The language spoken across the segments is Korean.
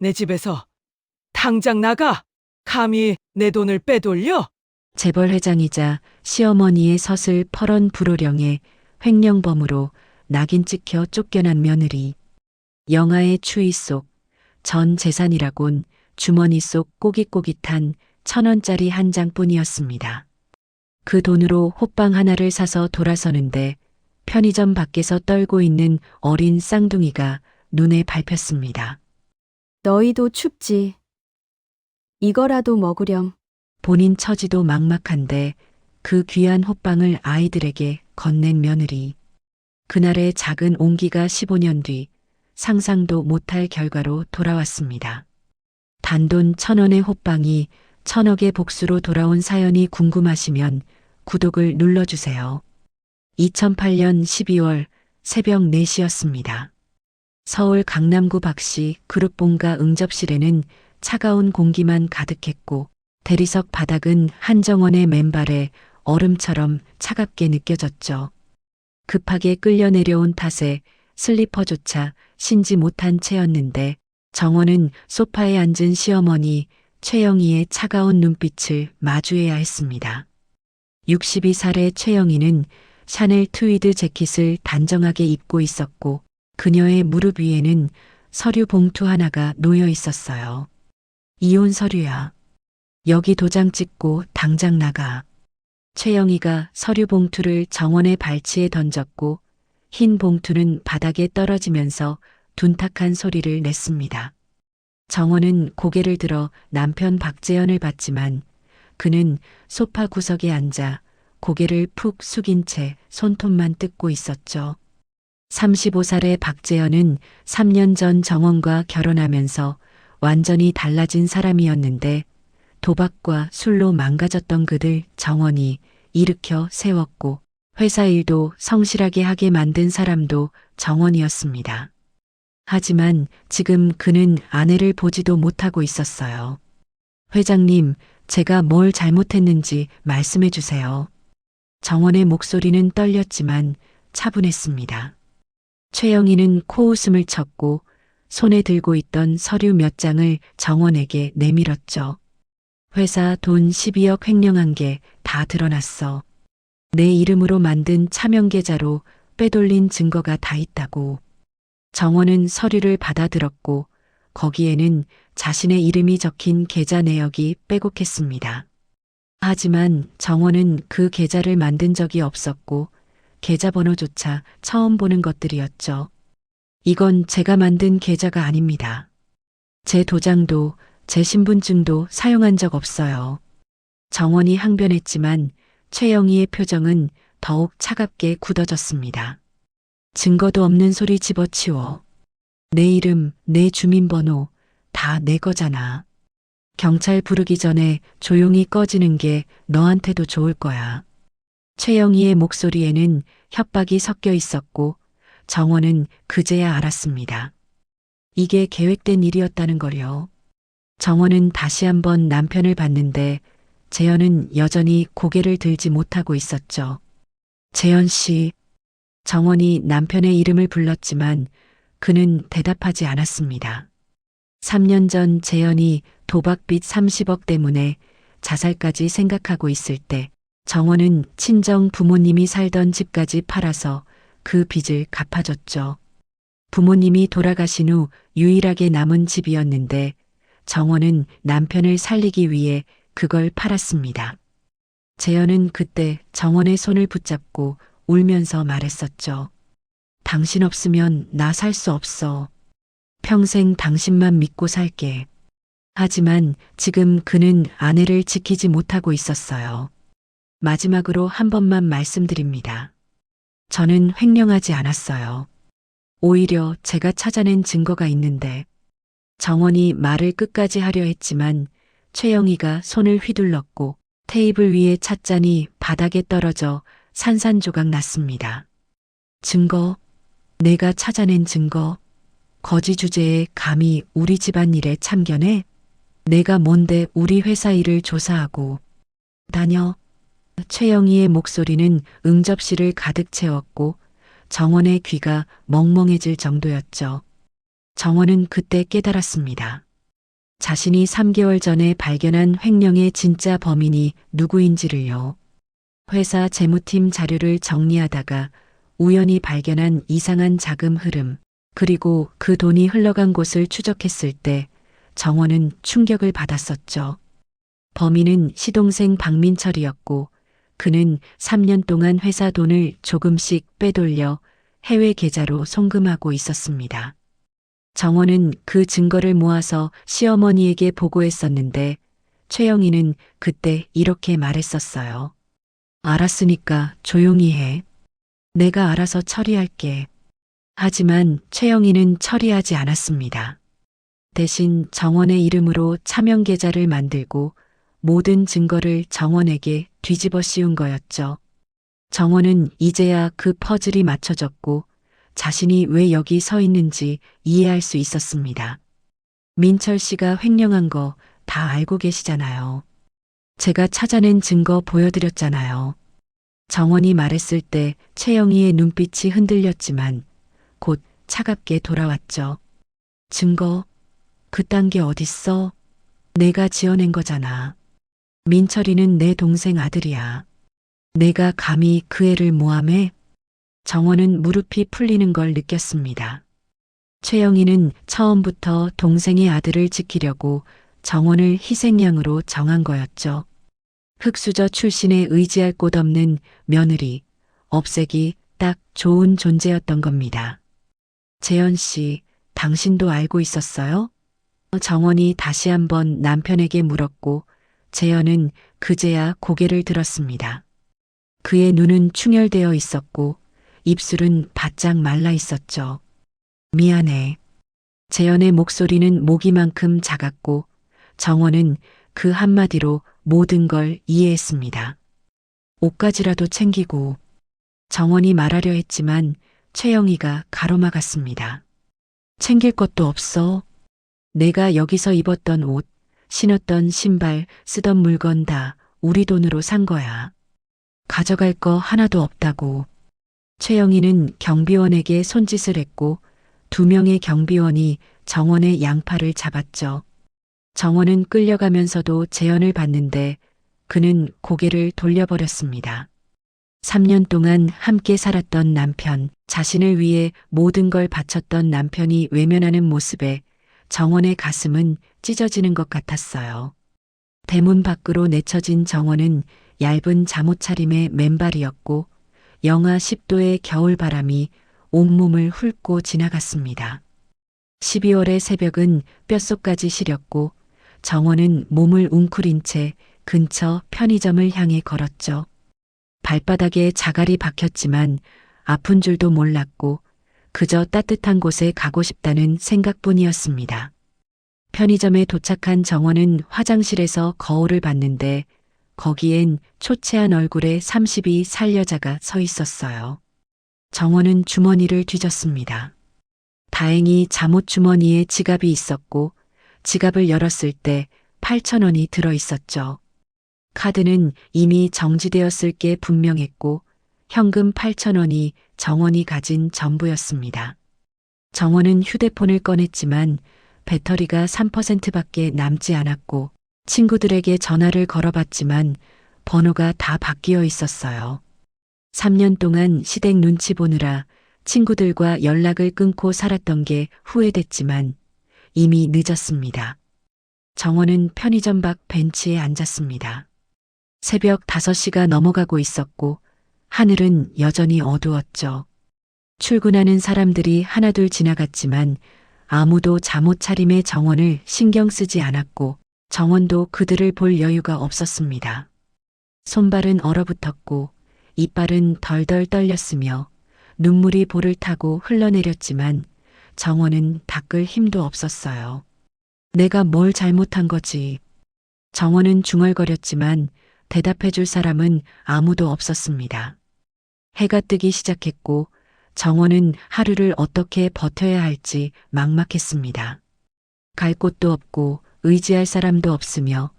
내 집에서 당장 나가! 감히 내 돈을 빼돌려? 재벌 회장이자 시어머니의 서슬 펄언 불호령에 횡령범으로 낙인 찍혀 쫓겨난 며느리. 영화의 추위 속 전 재산이라곤 주머니 속 꼬깃꼬깃한 1,000원짜리 한 장뿐이었습니다. 그 돈으로 호빵 하나를 사서 돌아서는데 편의점 밖에서 떨고 있는 어린 쌍둥이가 눈에 밟혔습니다. 너희도 춥지. 이거라도 먹으렴. 본인 처지도 막막한데 그 귀한 호빵을 아이들에게 건넨 며느리. 그날의 작은 온기가 15년 뒤 상상도 못할 결과로 돌아왔습니다. 단돈 1,000원의 호빵이 1,000억의 복수로 돌아온 사연이 궁금하시면 구독을 눌러주세요. 2008년 12월 새벽 4시였습니다. 서울 강남구 박씨 그룹본가 응접실에는 차가운 공기만 가득했고 대리석 바닥은 한정원의 맨발에 얼음처럼 차갑게 느껴졌죠. 급하게 끌려 내려온 탓에 슬리퍼조차 신지 못한 채였는데 정원은 소파에 앉은 시어머니 최영희의 차가운 눈빛을 마주해야 했습니다. 62살의 최영희는 샤넬 트위드 재킷을 단정하게 입고 있었고 그녀의 무릎 위에는 서류 봉투 하나가 놓여 있었어요. 이혼 서류야. 여기 도장 찍고 당장 나가. 최영희가 서류 봉투를 정원의 발치에 던졌고 흰 봉투는 바닥에 떨어지면서 둔탁한 소리를 냈습니다. 정원은 고개를 들어 남편 박재현을 봤지만 그는 소파 구석에 앉아 고개를 푹 숙인 채 손톱만 뜯고 있었죠. 35살의 박재현은 3년 전 정원과 결혼하면서 완전히 달라진 사람이었는데 도박과 술로 망가졌던 그들 정원이 일으켜 세웠고 회사 일도 성실하게 하게 만든 사람도 정원이었습니다. 하지만 지금 그는 아내를 보지도 못하고 있었어요. 회장님, 제가 뭘 잘못했는지 말씀해 주세요. 정원의 목소리는 떨렸지만 차분했습니다. 최영희는 코웃음을 쳤고 손에 들고 있던 서류 몇 장을 정원에게 내밀었죠. 회사 돈 12억 횡령한 게 다 드러났어. 내 이름으로 만든 차명계좌로 빼돌린 증거가 다 있다고. 정원은 서류를 받아들었고 거기에는 자신의 이름이 적힌 계좌 내역이 빼곡했습니다. 하지만 정원은 그 계좌를 만든 적이 없었고 계좌번호조차 처음 보는 것들이었죠. 이건 제가 만든 계좌가 아닙니다. 제 도장도 제 신분증도 사용한 적 없어요. 정원이 항변했지만 최영희의 표정은 더욱 차갑게 굳어졌습니다. 증거도 없는 소리 집어치워. 내 이름, 내 주민번호 다 내 거잖아. 경찰 부르기 전에 조용히 꺼지는 게 너한테도 좋을 거야. 최영희의 목소리에는 협박이 섞여 있었고 정원은 그제야 알았습니다. 이게 계획된 일이었다는 걸요. 정원은 다시 한번 남편을 봤는데 재현은 여전히 고개를 들지 못하고 있었죠. 재현 씨. 정원이 남편의 이름을 불렀지만 그는 대답하지 않았습니다. 3년 전 재현이 도박빚 30억 때문에 자살까지 생각하고 있을 때 정원은 친정 부모님이 살던 집까지 팔아서 그 빚을 갚아줬죠. 부모님이 돌아가신 후 유일하게 남은 집이었는데 정원은 남편을 살리기 위해 그걸 팔았습니다. 재현은 그때 정원의 손을 붙잡고 울면서 말했었죠. 당신 없으면 나 살 수 없어. 평생 당신만 믿고 살게. 하지만 지금 그는 아내를 지키지 못하고 있었어요. 마지막으로 한 번만 말씀드립니다. 저는 횡령하지 않았어요. 오히려 제가 찾아낸 증거가 있는데 정원이 말을 끝까지 하려 했지만 최영희가 손을 휘둘렀고 테이블 위에 찻잔이 바닥에 떨어져 산산조각 났습니다. 증거, 내가 찾아낸 증거, 거지 주제에 감히 우리 집안 일에 참견해? 내가 뭔데 우리 회사 일을 조사하고 다녀? 최영희의 목소리는 응접실을 가득 채웠고 정원의 귀가 멍멍해질 정도였죠. 정원은 그때 깨달았습니다. 자신이 3개월 전에 발견한 횡령의 진짜 범인이 누구인지를요. 회사 재무팀 자료를 정리하다가 우연히 발견한 이상한 자금 흐름, 그리고 그 돈이 흘러간 곳을 추적했을 때 정원은 충격을 받았었죠. 범인은 시동생 박민철이었고 그는 3년 동안 회사 돈을 조금씩 빼돌려 해외 계좌로 송금하고 있었습니다. 정원은 그 증거를 모아서 시어머니에게 보고했었는데 최영희는 그때 이렇게 말했었어요. 알았으니까 조용히 해. 내가 알아서 처리할게. 하지만 최영희는 처리하지 않았습니다. 대신 정원의 이름으로 차명 계좌를 만들고 모든 증거를 정원에게 뒤집어 씌운 거였죠. 정원은 이제야 그 퍼즐이 맞춰졌고 자신이 왜 여기 서 있는지 이해할 수 있었습니다. 민철 씨가 횡령한 거 다 알고 계시잖아요. 제가 찾아낸 증거 보여드렸잖아요. 정원이 말했을 때 최영희의 눈빛이 흔들렸지만 곧 차갑게 돌아왔죠. 증거? 그딴 게 어딨어? 내가 지어낸 거잖아. 민철이는 내 동생 아들이야. 내가 감히 그 애를 모함해? 정원은 무릎이 풀리는 걸 느꼈습니다. 최영희는 처음부터 동생의 아들을 지키려고 정원을 희생양으로 정한 거였죠. 흙수저 출신에 의지할 곳 없는 며느리, 없애기 딱 좋은 존재였던 겁니다. 재현 씨, 당신도 알고 있었어요? 정원이 다시 한번 남편에게 물었고 재현은 그제야 고개를 들었습니다. 그의 눈은 충혈되어 있었고 입술은 바짝 말라 있었죠. 미안해. 재현의 목소리는 모기만큼 작았고 정원은 그 한마디로 모든 걸 이해했습니다. 옷가지라도 챙기고. 정원이 말하려 했지만 최영희가 가로막았습니다. 챙길 것도 없어. 내가 여기서 입었던 옷, 신었던 신발, 쓰던 물건 다 우리 돈으로 산 거야. 가져갈 거 하나도 없다고. 최영희는 경비원에게 손짓을 했고 2명의 경비원이 정원의 양팔을 잡았죠. 정원은 끌려가면서도 재현을 봤는데 그는 고개를 돌려버렸습니다. 3년 동안 함께 살았던 남편, 자신을 위해 모든 걸 바쳤던 남편이 외면하는 모습에 정원의 가슴은 찢어지는 것 같았어요. 대문 밖으로 내쳐진 정원은 얇은 잠옷차림의 맨발이었고 영하 10도의 겨울바람이 온몸을 훑고 지나갔습니다. 12월의 새벽은 뼛속까지 시렸고 정원은 몸을 웅크린 채 근처 편의점을 향해 걸었죠. 발바닥에 자갈이 박혔지만 아픈 줄도 몰랐고 그저 따뜻한 곳에 가고 싶다는 생각뿐이었습니다. 편의점에 도착한 정원은 화장실에서 거울을 봤는데 거기엔 초췌한 얼굴에 32살 여자가 서 있었어요. 정원은 주머니를 뒤졌습니다. 다행히 잠옷 주머니에 지갑이 있었고 지갑을 열었을 때 8,000원이 들어 있었죠. 카드는 이미 정지되었을 게 분명했고 현금 8,000원이 정원이 가진 전부였습니다. 정원은 휴대폰을 꺼냈지만 배터리가 3%밖에 남지 않았고 친구들에게 전화를 걸어봤지만 번호가 다 바뀌어 있었어요. 3년 동안 시댁 눈치 보느라 친구들과 연락을 끊고 살았던 게 후회됐지만 이미 늦었습니다. 정원은 편의점 밖 벤치에 앉았습니다. 새벽 5시가 넘어가고 있었고 하늘은 여전히 어두웠죠. 출근하는 사람들이 하나둘 지나갔지만 아무도 잠옷 차림의 정원을 신경 쓰지 않았고 정원도 그들을 볼 여유가 없었습니다. 손발은 얼어붙었고 이빨은 덜덜 떨렸으며 눈물이 볼을 타고 흘러내렸지만 정원은 닦을 힘도 없었어요. 내가 뭘 잘못한 거지? 정원은 중얼거렸지만 대답해 줄 사람은 아무도 없었습니다. 해가 뜨기 시작했고 정원은 하루를 어떻게 버텨야 할지 막막했습니다. 갈 곳도 없고 의지할 사람도 없으며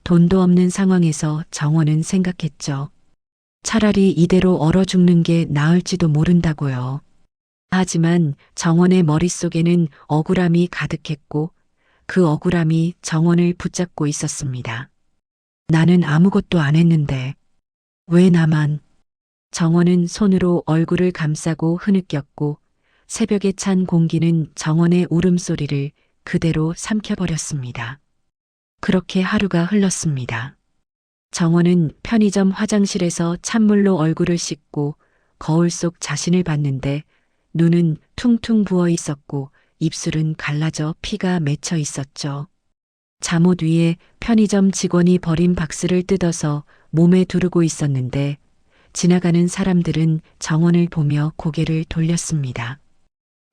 돈도 없는 상황에서 정원은 생각했죠. 차라리 이대로 얼어 죽는 게 나을지도 모른다고요. 하지만 정원의 머릿속에는 억울함이 가득했고 그 억울함이 정원을 붙잡고 있었습니다. 나는 아무것도 안 했는데 왜 나만? 정원은 손으로 얼굴을 감싸고 흐느꼈고 새벽에 찬 공기는 정원의 울음소리를 그대로 삼켜버렸습니다. 그렇게 하루가 흘렀습니다. 정원은 편의점 화장실에서 찬물로 얼굴을 씻고 거울 속 자신을 봤는데 눈은 퉁퉁 부어 있었고 입술은 갈라져 피가 맺혀 있었죠. 잠옷 위에 편의점 직원이 버린 박스를 뜯어서 몸에 두르고 있었는데 지나가는 사람들은 정원을 보며 고개를 돌렸습니다.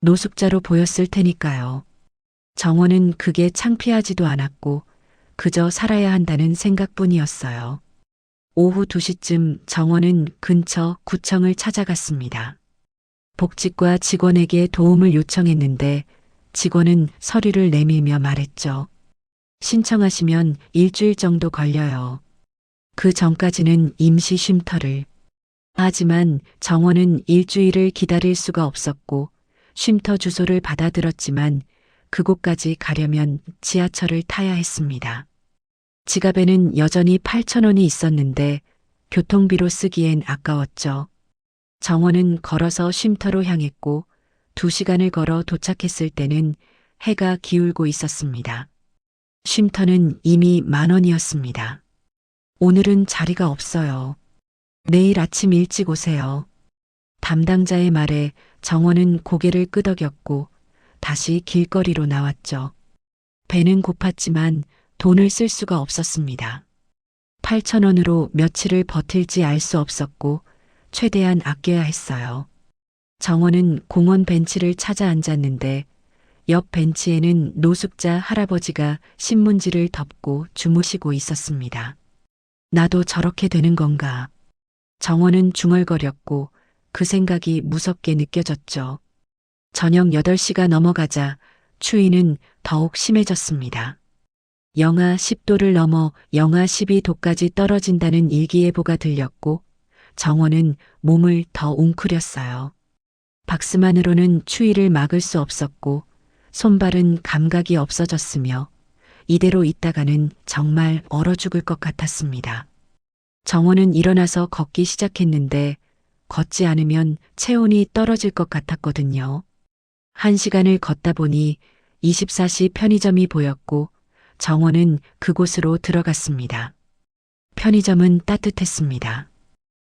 노숙자로 보였을 테니까요. 정원은 그게 창피하지도 않았고 그저 살아야 한다는 생각뿐이었어요. 오후 2시쯤 정원은 근처 구청을 찾아갔습니다. 복지과 직원에게 도움을 요청했는데 직원은 서류를 내밀며 말했죠. 신청하시면 일주일 정도 걸려요. 그 전까지는 임시 쉼터를. 하지만 정원은 일주일을 기다릴 수가 없었고 쉼터 주소를 받아들었지만 그곳까지 가려면 지하철을 타야 했습니다. 지갑에는 여전히 8,000원이 있었는데 교통비로 쓰기엔 아까웠죠. 정원은 걸어서 쉼터로 향했고 2시간을 걸어 도착했을 때는 해가 기울고 있었습니다. 쉼터는 이미 10,000원이었습니다. 오늘은 자리가 없어요. 내일 아침 일찍 오세요. 담당자의 말에 정원은 고개를 끄덕였고 다시 길거리로 나왔죠. 배는 고팠지만 돈을 쓸 수가 없었습니다. 8,000원으로 며칠을 버틸지 알 수 없었고 최대한 아껴야 했어요. 정원은 공원 벤치를 찾아 앉았는데 옆 벤치에는 노숙자 할아버지가 신문지를 덮고 주무시고 있었습니다. 나도 저렇게 되는 건가? 정원은 중얼거렸고 그 생각이 무섭게 느껴졌죠. 저녁 8시가 넘어가자 추위는 더욱 심해졌습니다. 영하 10도를 넘어 영하 12도까지 떨어진다는 일기예보가 들렸고 정원은 몸을 더 웅크렸어요. 박스만으로는 추위를 막을 수 없었고 손발은 감각이 없어졌으며 이대로 있다가는 정말 얼어 죽을 것 같았습니다. 정원은 일어나서 걷기 시작했는데 걷지 않으면 체온이 떨어질 것 같았거든요. 1시간을 걷다 보니 24시 편의점이 보였고 정원은 그곳으로 들어갔습니다. 편의점은 따뜻했습니다.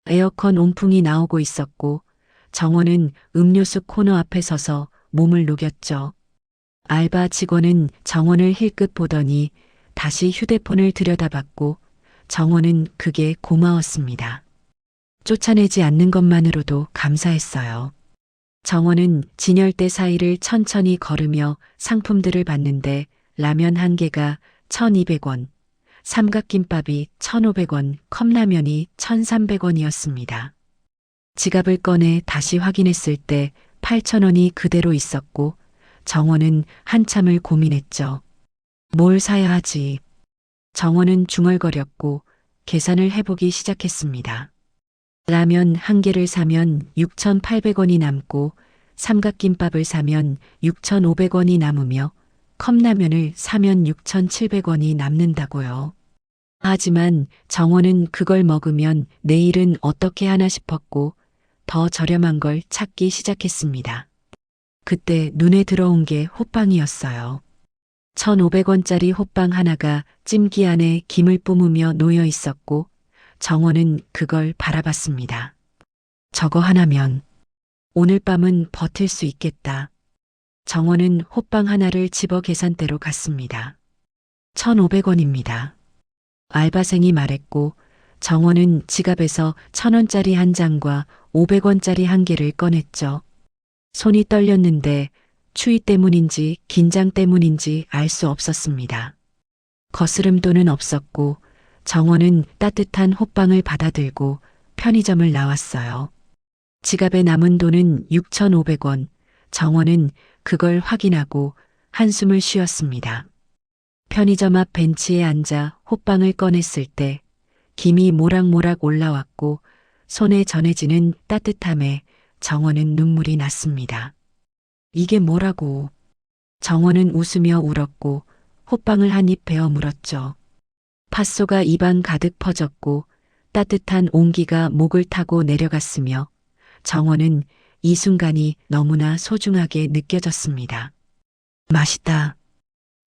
에어컨 온풍이 나오고 있었고 정원은 음료수 코너 앞에 서서 몸을 녹였죠. 알바 직원은 정원을 힐끗 보더니 다시 휴대폰을 들여다봤고 정원은 그게 고마웠습니다. 쫓아내지 않는 것만으로도 감사했어요. 정원은 진열대 사이를 천천히 걸으며 상품들을 봤는데 라면 한 개가 1,200원, 삼각김밥이 1,500원, 컵라면이 1,300원이었습니다. 지갑을 꺼내 다시 확인했을 때 8,000원이 그대로 있었고 정원은 한참을 고민했죠. 뭘 사야 하지? 정원은 중얼거렸고 계산을 해보기 시작했습니다. 라면 한 개를 사면 6,800원이 남고 삼각김밥을 사면 6,500원이 남으며 컵라면을 사면 6,700원이 남는다고요. 하지만 정원은 그걸 먹으면 내일은 어떻게 하나 싶었고 더 저렴한 걸 찾기 시작했습니다. 그때 눈에 들어온 게 호빵이었어요. 1,500원짜리 호빵 하나가 찜기 안에 김을 뿜으며 놓여 있었고 정원은 그걸 바라봤습니다. 저거 하나면 오늘 밤은 버틸 수 있겠다. 정원은 호빵 하나를 집어 계산대로 갔습니다. 1,500원입니다. 알바생이 말했고 정원은 지갑에서 1,000원짜리 한 장과 500원짜리 한 개를 꺼냈죠. 손이 떨렸는데 추위 때문인지 긴장 때문인지 알 수 없었습니다. 거스름 돈은 없었고 정원은 따뜻한 호빵을 받아들고 편의점을 나왔어요. 지갑에 남은 돈은 6,500원. 정원은 그걸 확인하고 한숨을 쉬었습니다. 편의점 앞 벤치에 앉아 호빵을 꺼냈을 때 김이 모락모락 올라왔고 손에 전해지는 따뜻함에 정원은 눈물이 났습니다. 이게 뭐라고? 정원은 웃으며 울었고 호빵을 한 입 베어 물었죠. 팥소가 입안 가득 퍼졌고 따뜻한 온기가 목을 타고 내려갔으며 정원은 이 순간이 너무나 소중하게 느껴졌습니다. 맛있다.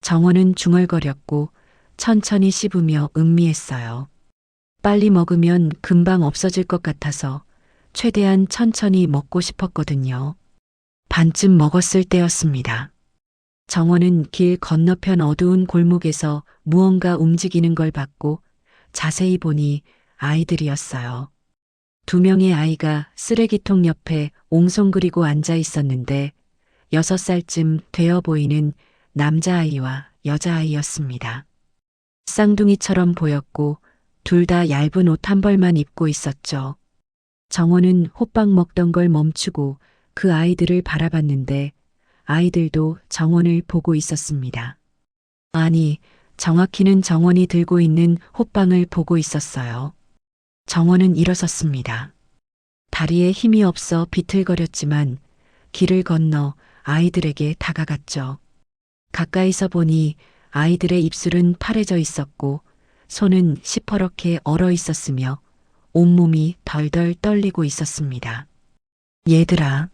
정원은 중얼거렸고 천천히 씹으며 음미했어요. 빨리 먹으면 금방 없어질 것 같아서 최대한 천천히 먹고 싶었거든요. 반쯤 먹었을 때였습니다. 정원은 길 건너편 어두운 골목에서 무언가 움직이는 걸 봤고 자세히 보니 아이들이었어요. 두 명의 아이가 쓰레기통 옆에 옹송그리고 앉아 있었는데 6살쯤 되어 보이는 남자아이와 여자아이였습니다. 쌍둥이처럼 보였고 둘 다 얇은 옷 한 벌만 입고 있었죠. 정원은 호빵 먹던 걸 멈추고 그 아이들을 바라봤는데 아이들도 정원을 보고 있었습니다. 아니, 정확히는 정원이 들고 있는 호빵을 보고 있었어요. 정원은 일어섰습니다. 다리에 힘이 없어 비틀거렸지만 길을 건너 아이들에게 다가갔죠. 가까이서 보니 아이들의 입술은 파래져 있었고 손은 시퍼렇게 얼어 있었으며 온몸이 덜덜 떨리고 있었습니다. 얘들아.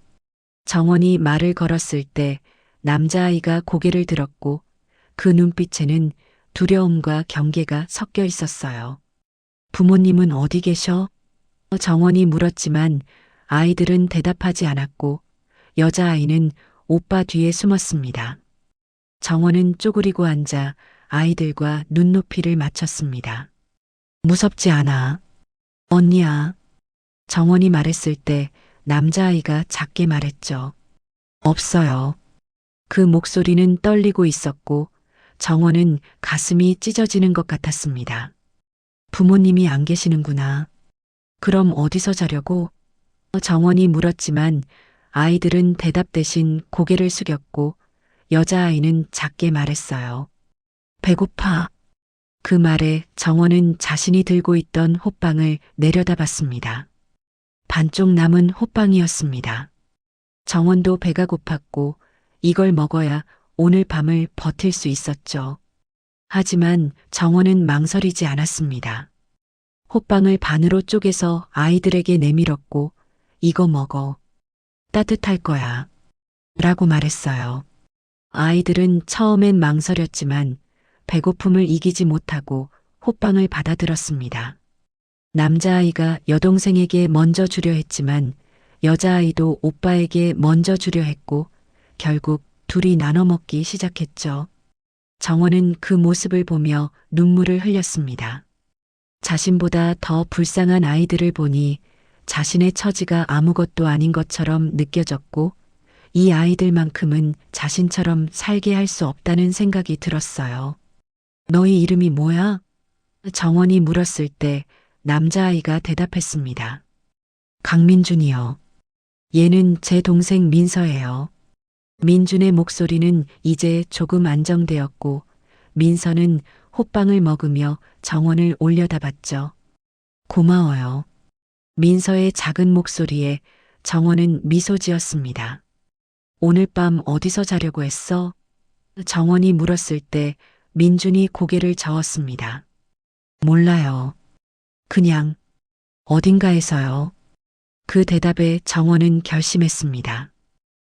정원이 말을 걸었을 때 남자아이가 고개를 들었고 그 눈빛에는 두려움과 경계가 섞여 있었어요. 부모님은 어디 계셔? 정원이 물었지만 아이들은 대답하지 않았고 여자아이는 오빠 뒤에 숨었습니다. 정원은 쪼그리고 앉아 아이들과 눈높이를 맞췄습니다. 무섭지 않아. 언니야. 정원이 말했을 때 남자아이가 작게 말했죠. 없어요. 그 목소리는 떨리고 있었고 정원은 가슴이 찢어지는 것 같았습니다. 부모님이 안 계시는구나. 그럼 어디서 자려고? 정원이 물었지만 아이들은 대답 대신 고개를 숙였고 여자아이는 작게 말했어요. 배고파. 그 말에 정원은 자신이 들고 있던 호빵을 내려다봤습니다. 반쪽 남은 호빵이었습니다. 정원도 배가 고팠고 이걸 먹어야 오늘 밤을 버틸 수 있었죠. 하지만 정원은 망설이지 않았습니다. 호빵을 반으로 쪼개서 아이들에게 내밀었고 이거 먹어. 따뜻할 거야. 라고 말했어요. 아이들은 처음엔 망설였지만 배고픔을 이기지 못하고 호빵을 받아들었습니다. 남자아이가 여동생에게 먼저 주려 했지만 여자아이도 오빠에게 먼저 주려 했고 결국 둘이 나눠 먹기 시작했죠. 정원은 그 모습을 보며 눈물을 흘렸습니다. 자신보다 더 불쌍한 아이들을 보니 자신의 처지가 아무것도 아닌 것처럼 느껴졌고 이 아이들만큼은 자신처럼 살게 할 수 없다는 생각이 들었어요. 너희 이름이 뭐야? 정원이 물었을 때 남자아이가 대답했습니다. 강민준이요. 얘는 제 동생 민서예요. 민준의 목소리는 이제 조금 안정되었고 민서는 호빵을 먹으며 정원을 올려다봤죠. 고마워요. 민서의 작은 목소리에 정원은 미소 지었습니다. 오늘 밤 어디서 자려고 했어? 정원이 물었을 때 민준이 고개를 저었습니다. 몰라요. 그냥 어딘가에서요. 그 대답에 정원은 결심했습니다.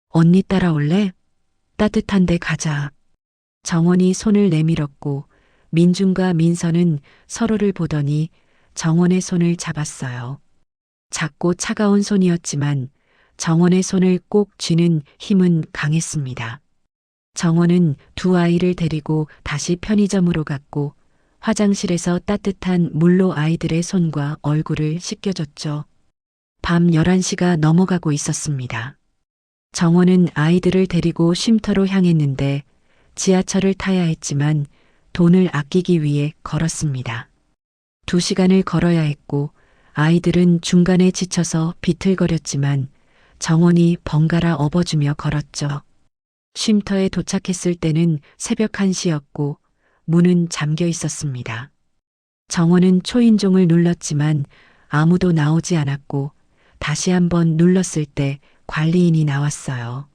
언니 따라올래? 따뜻한 데 가자. 정원이 손을 내밀었고 민준과 민서는 서로를 보더니 정원의 손을 잡았어요. 작고 차가운 손이었지만 정원의 손을 꼭 쥐는 힘은 강했습니다. 정원은 두 아이를 데리고 다시 편의점으로 갔고 화장실에서 따뜻한 물로 아이들의 손과 얼굴을 씻겨줬죠. 밤 11시가 넘어가고 있었습니다. 정원은 아이들을 데리고 쉼터로 향했는데 지하철을 타야 했지만 돈을 아끼기 위해 걸었습니다. 2시간을 걸어야 했고 아이들은 중간에 지쳐서 비틀거렸지만 정원이 번갈아 업어주며 걸었죠. 쉼터에 도착했을 때는 새벽 1시였고 문은 잠겨 있었습니다. 정원은 초인종을 눌렀지만 아무도 나오지 않았고 다시 한번 눌렀을 때 관리인이 나왔어요.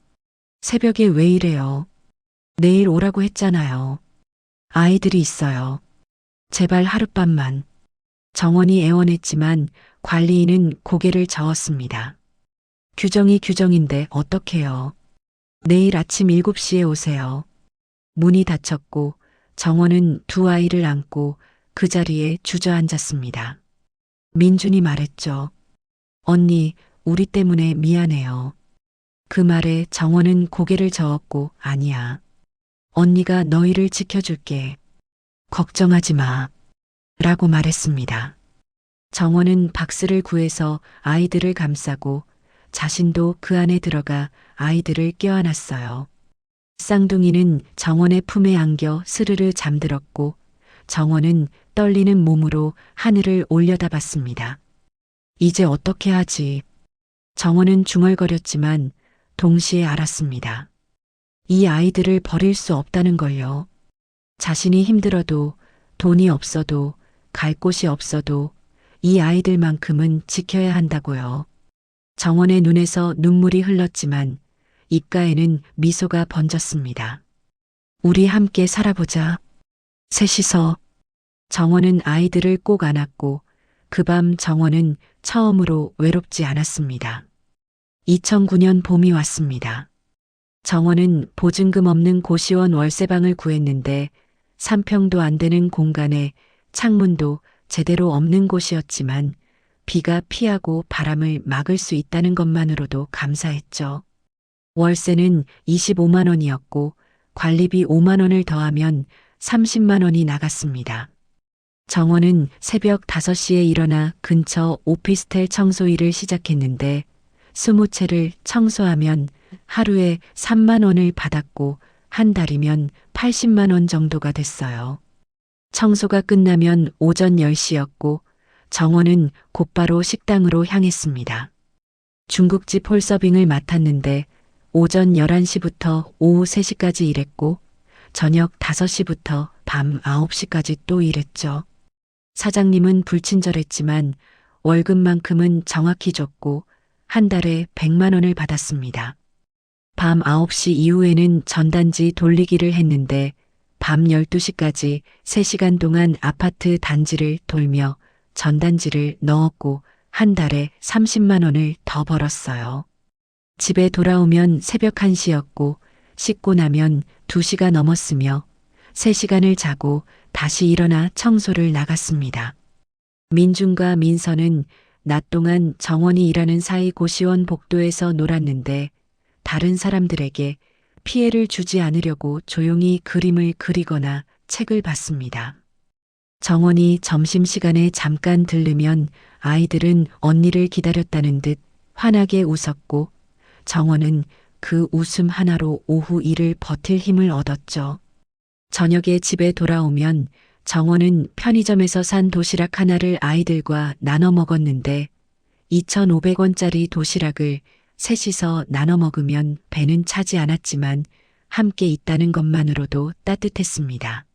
새벽에 왜 이래요? 내일 오라고 했잖아요. 아이들이 있어요. 제발 하룻밤만. 정원이 애원했지만 관리인은 고개를 저었습니다. 규정이 규정인데 어떡해요. 내일 아침 7시에 오세요. 문이 닫혔고 정원은 두 아이를 안고 그 자리에 주저앉았습니다. 민준이 말했죠. 언니, 우리 때문에 미안해요. 그 말에 정원은 고개를 저었고 아니야. 언니가 너희를 지켜줄게. 걱정하지 마. 라고 말했습니다. 정원은 박스를 구해서 아이들을 감싸고 자신도 그 안에 들어가 아이들을 껴안았어요. 쌍둥이는 정원의 품에 안겨 스르르 잠들었고 정원은 떨리는 몸으로 하늘을 올려다봤습니다. 이제 어떻게 하지? 정원은 중얼거렸지만 동시에 알았습니다. 이 아이들을 버릴 수 없다는 걸요. 자신이 힘들어도 돈이 없어도 갈 곳이 없어도 이 아이들만큼은 지켜야 한다고요. 정원의 눈에서 눈물이 흘렀지만 입가에는 미소가 번졌습니다. 우리 함께 살아보자. 셋이서. 정원은 아이들을 꼭 안았고 그 밤 정원은 처음으로 외롭지 않았습니다. 2009년 봄이 왔습니다. 정원은 보증금 없는 고시원 월세방을 구했는데 3평도 안 되는 공간에 창문도 제대로 없는 곳이었지만 비가 피하고 바람을 막을 수 있다는 것만으로도 감사했죠. 월세는 25만 원이었고 관리비 5만 원을 더하면 30만 원이 나갔습니다. 정원은 새벽 5시에 일어나 근처 오피스텔 청소 일을 시작했는데 20채를 청소하면 하루에 3만 원을 받았고 한 달이면 80만 원 정도가 됐어요. 청소가 끝나면 오전 10시였고 정원은 곧바로 식당으로 향했습니다. 중국집 홀서빙을 맡았는데 오전 11시부터 오후 3시까지 일했고 저녁 5시부터 밤 9시까지 또 일했죠. 사장님은 불친절했지만 월급만큼은 정확히 줬고 한 달에 100만 원을 받았습니다. 밤 9시 이후에는 전단지 돌리기를 했는데 밤 12시까지 3시간 동안 아파트 단지를 돌며 전단지를 넣었고 한 달에 30만 원을 더 벌었어요. 집에 돌아오면 새벽 1시였고 씻고 나면 2시가 넘었으며 3시간을 자고 다시 일어나 청소를 나갔습니다. 민준과 민서는 낮 동안 정원이 일하는 사이 고시원 복도에서 놀았는데 다른 사람들에게 피해를 주지 않으려고 조용히 그림을 그리거나 책을 봤습니다. 정원이 점심시간에 잠깐 들르면 아이들은 언니를 기다렸다는 듯 환하게 웃었고 정원은 그 웃음 하나로 오후 일을 버틸 힘을 얻었죠. 저녁에 집에 돌아오면 정원은 편의점에서 산 도시락 하나를 아이들과 나눠 먹었는데 2,500원짜리 도시락을 셋이서 나눠 먹으면 배는 차지 않았지만 함께 있다는 것만으로도 따뜻했습니다.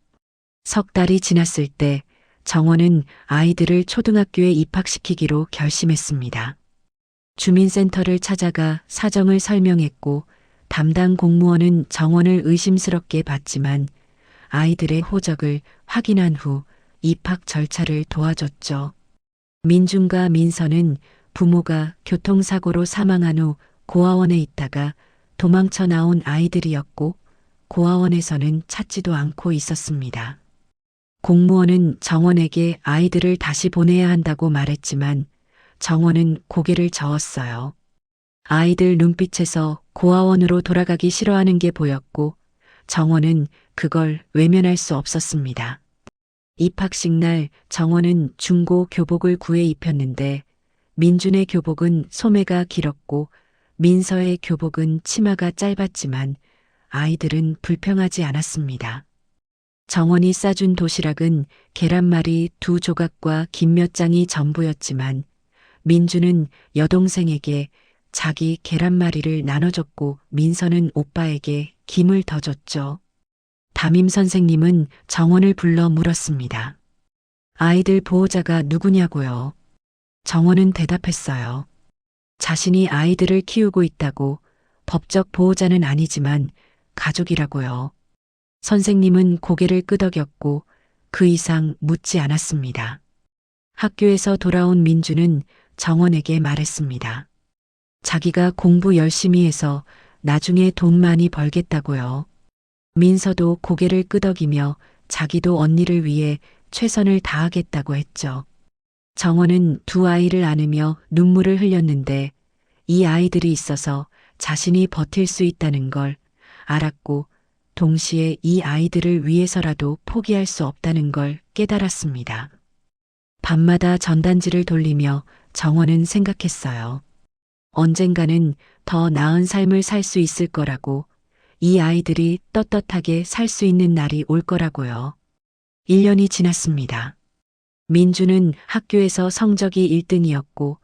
석 달이 지났을 때 정원은 아이들을 초등학교에 입학시키기로 결심했습니다. 주민센터를 찾아가 사정을 설명했고 담당 공무원은 정원을 의심스럽게 봤지만 아이들의 호적을 확인한 후 입학 절차를 도와줬죠. 민준과 민서는 부모가 교통사고로 사망한 후 고아원에 있다가 도망쳐 나온 아이들이었고 고아원에서는 찾지도 않고 있었습니다. 공무원은 정원에게 아이들을 다시 보내야 한다고 말했지만 정원은 고개를 저었어요. 아이들 눈빛에서 고아원으로 돌아가기 싫어하는 게 보였고 정원은 그걸 외면할 수 없었습니다. 입학식 날 정원은 중고 교복을 구해 입혔는데 민준의 교복은 소매가 길었고 민서의 교복은 치마가 짧았지만 아이들은 불평하지 않았습니다. 정원이 싸준 도시락은 계란말이 2조각과 김 몇 장이 전부였지만 민주는 여동생에게 자기 계란말이를 나눠줬고 민서는 오빠에게 김을 더 줬죠. 담임 선생님은 정원을 불러 물었습니다. 아이들 보호자가 누구냐고요? 정원은 대답했어요. 자신이 아이들을 키우고 있다고 법적 보호자는 아니지만 가족이라고요. 선생님은 고개를 끄덕였고 그 이상 묻지 않았습니다. 학교에서 돌아온 민주는 정원에게 말했습니다. 자기가 공부 열심히 해서 나중에 돈 많이 벌겠다고요. 민서도 고개를 끄덕이며 자기도 언니를 위해 최선을 다하겠다고 했죠. 정원은 두 아이를 안으며 눈물을 흘렸는데 이 아이들이 있어서 자신이 버틸 수 있다는 걸 알았고 동시에 이 아이들을 위해서라도 포기할 수 없다는 걸 깨달았습니다. 밤마다 전단지를 돌리며 정원은 생각했어요. 언젠가는 더 나은 삶을 살 수 있을 거라고, 이 아이들이 떳떳하게 살 수 있는 날이 올 거라고요. 1년이 지났습니다. 민주는 학교에서 성적이 1등이었고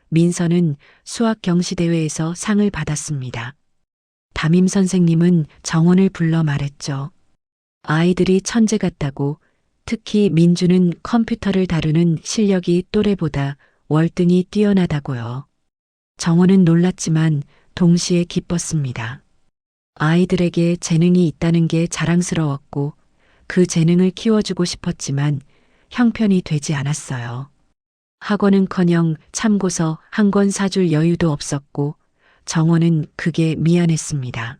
민서는 수학 경시대회에서 상을 받았습니다. 담임 선생님은 정원을 불러 말했죠. 아이들이 천재 같다고, 특히 민주는 컴퓨터를 다루는 실력이 또래보다 월등히 뛰어나다고요. 정원은 놀랐지만 동시에 기뻤습니다. 아이들에게 재능이 있다는 게 자랑스러웠고 그 재능을 키워주고 싶었지만 형편이 되지 않았어요. 학원은커녕 참고서 한 권 사줄 여유도 없었고 정원은 그게 미안했습니다.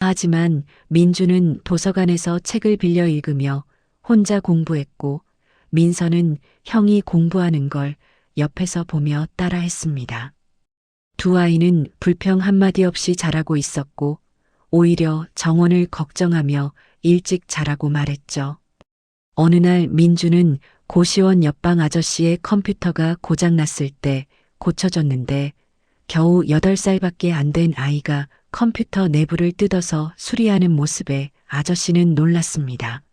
하지만 민주는 도서관에서 책을 빌려 읽으며 혼자 공부했고 민서는 형이 공부하는 걸 옆에서 보며 따라했습니다. 두 아이는 불평 한마디 없이 자라고 있었고 오히려 정원을 걱정하며 일찍 자라고 말했죠. 어느 날 민주는 고시원 옆방 아저씨의 컴퓨터가 고장났을 때 고쳐줬는데 겨우 8살밖에 안 된 아이가 컴퓨터 내부를 뜯어서 수리하는 모습에 아저씨는 놀랐습니다.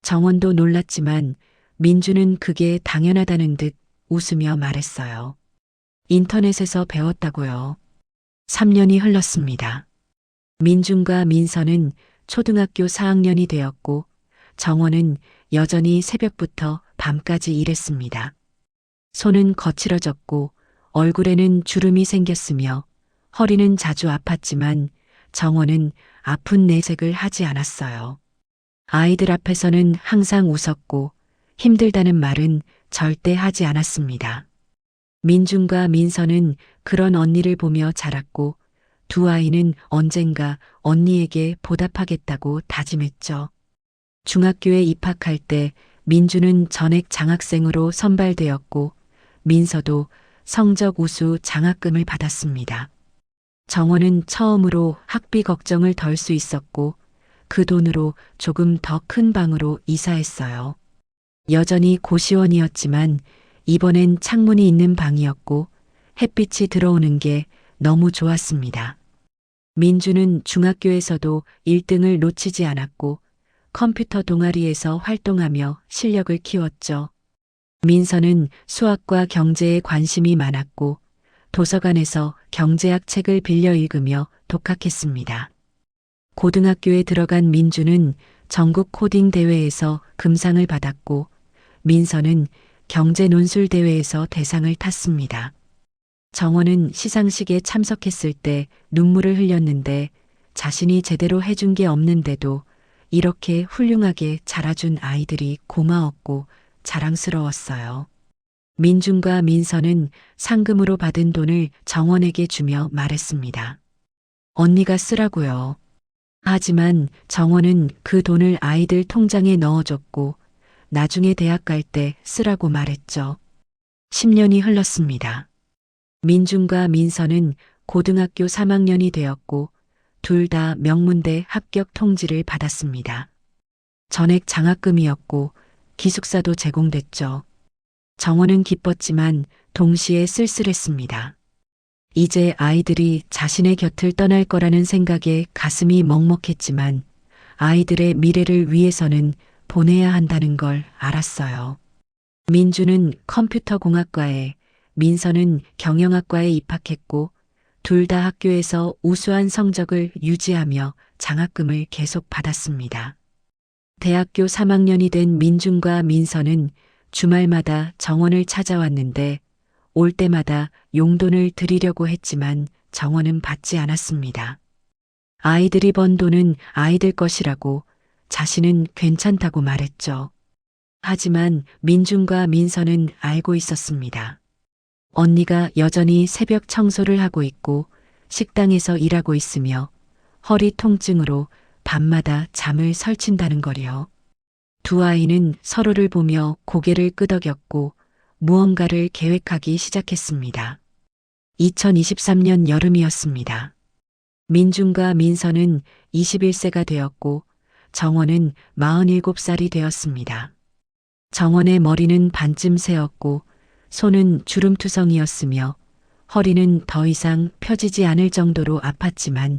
정원도 놀랐지만 민주는 그게 당연하다는 듯 웃으며 말했어요. 인터넷에서 배웠다고요. 3년이 흘렀습니다. 민준과 민서는 초등학교 4학년이 되었고 정원은 여전히 새벽부터 밤까지 일했습니다. 손은 거칠어졌고 얼굴에는 주름이 생겼으며 허리는 자주 아팠지만 정원은 아픈 내색을 하지 않았어요. 아이들 앞에서는 항상 웃었고 힘들다는 말은 절대 하지 않았습니다. 민준과 민서는 그런 언니를 보며 자랐고 두 아이는 언젠가 언니에게 보답하겠다고 다짐했죠. 중학교에 입학할 때 민주는 전액 장학생으로 선발되었고 민서도 성적 우수 장학금을 받았습니다. 정원은 처음으로 학비 걱정을 덜 수 있었고 그 돈으로 조금 더 큰 방으로 이사했어요. 여전히 고시원이었지만 이번엔 창문이 있는 방이었고 햇빛이 들어오는 게 너무 좋았습니다. 민주는 중학교에서도 1등을 놓치지 않았고 컴퓨터 동아리에서 활동하며 실력을 키웠죠. 민서는 수학과 경제에 관심이 많았고 도서관에서 경제학 책을 빌려 읽으며 독학했습니다. 고등학교에 들어간 민주는 전국 코딩 대회에서 금상을 받았고 민서는 경제 논술 대회에서 대상을 탔습니다. 정원은 시상식에 참석했을 때 눈물을 흘렸는데 자신이 제대로 해준 게 없는데도 이렇게 훌륭하게 자라준 아이들이 고마웠고 자랑스러웠어요. 민준과 민서는 상금으로 받은 돈을 정원에게 주며 말했습니다. 언니가 쓰라고요. 하지만 정원은 그 돈을 아이들 통장에 넣어줬고 나중에 대학 갈 때 쓰라고 말했죠. 10년이 흘렀습니다. 민준과 민서는 고등학교 3학년이 되었고 둘 다 명문대 합격 통지를 받았습니다. 전액 장학금이었고 기숙사도 제공됐죠. 정원은 기뻤지만 동시에 쓸쓸했습니다. 이제 아이들이 자신의 곁을 떠날 거라는 생각에 가슴이 먹먹했지만 아이들의 미래를 위해서는 보내야 한다는 걸 알았어요. 민주는 컴퓨터공학과에, 민서는 경영학과에 입학했고 둘 다 학교에서 우수한 성적을 유지하며 장학금을 계속 받았습니다. 대학교 3학년이 된 민준과 민서는 주말마다 정원을 찾아왔는데 올 때마다 용돈을 드리려고 했지만 정원은 받지 않았습니다. 아이들이 번 돈은 아이들 것이라고 자신은 괜찮다고 말했죠. 하지만 민준과 민서는 알고 있었습니다. 언니가 여전히 새벽 청소를 하고 있고 식당에서 일하고 있으며 허리 통증으로 밤마다 잠을 설친다는 거리요. 두 아이는 서로를 보며 고개를 끄덕였고 무언가를 계획하기 시작했습니다. 2023년 여름이었습니다. 민준과 민서는 21세가 되었고 정원은 47살이 되었습니다. 정원의 머리는 반쯤 새었고 손은 주름투성이었으며 허리는 더 이상 펴지지 않을 정도로 아팠지만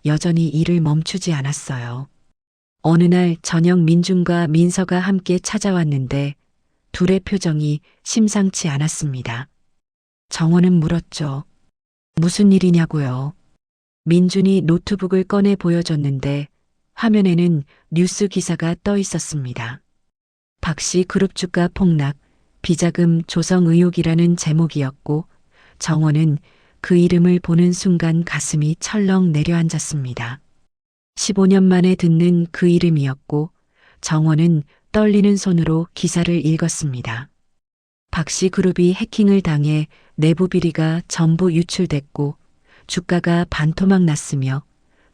여전히 일을 멈추지 않았어요. 어느 날 저녁 민준과 민서가 함께 찾아왔는데 둘의 표정이 심상치 않았습니다. 정원은 물었죠. 무슨 일이냐고요. 민준이 노트북을 꺼내 보여줬는데 화면에는 뉴스 기사가 떠 있었습니다. 박씨 그룹 주가 폭락, 비자금 조성 의혹이라는 제목이었고 정원은 그 이름을 보는 순간 가슴이 철렁 내려앉았습니다. 15년 만에 듣는 그 이름이었고 정원은 떨리는 손으로 기사를 읽었습니다. 박씨 그룹이 해킹을 당해 내부 비리가 전부 유출됐고 주가가 반토막 났으며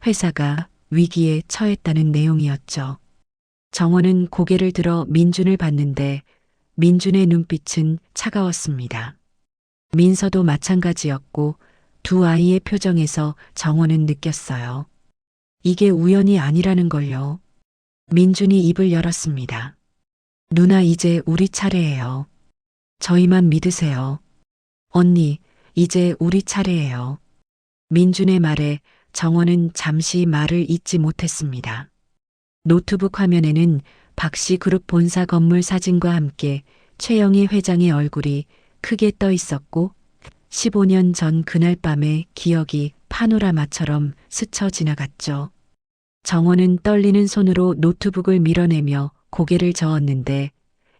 회사가 위기에 처했다는 내용이었죠. 정원은 고개를 들어 민준을 봤는데 민준의 눈빛은 차가웠습니다. 민서도 마찬가지였고 두 아이의 표정에서 정원은 느꼈어요. 이게 우연이 아니라는 걸요. 민준이 입을 열었습니다. 누나 이제 우리 차례예요. 저희만 믿으세요. 언니, 이제 우리 차례예요. 민준의 말에 정원은 잠시 말을 잇지 못했습니다. 노트북 화면에는 박씨 그룹 본사 건물 사진과 함께 최영희 회장의 얼굴이 크게 떠 있었고 15년 전 그날 밤의 기억이 파노라마처럼 스쳐 지나갔죠. 정원은 떨리는 손으로 노트북을 밀어내며 고개를 저었는데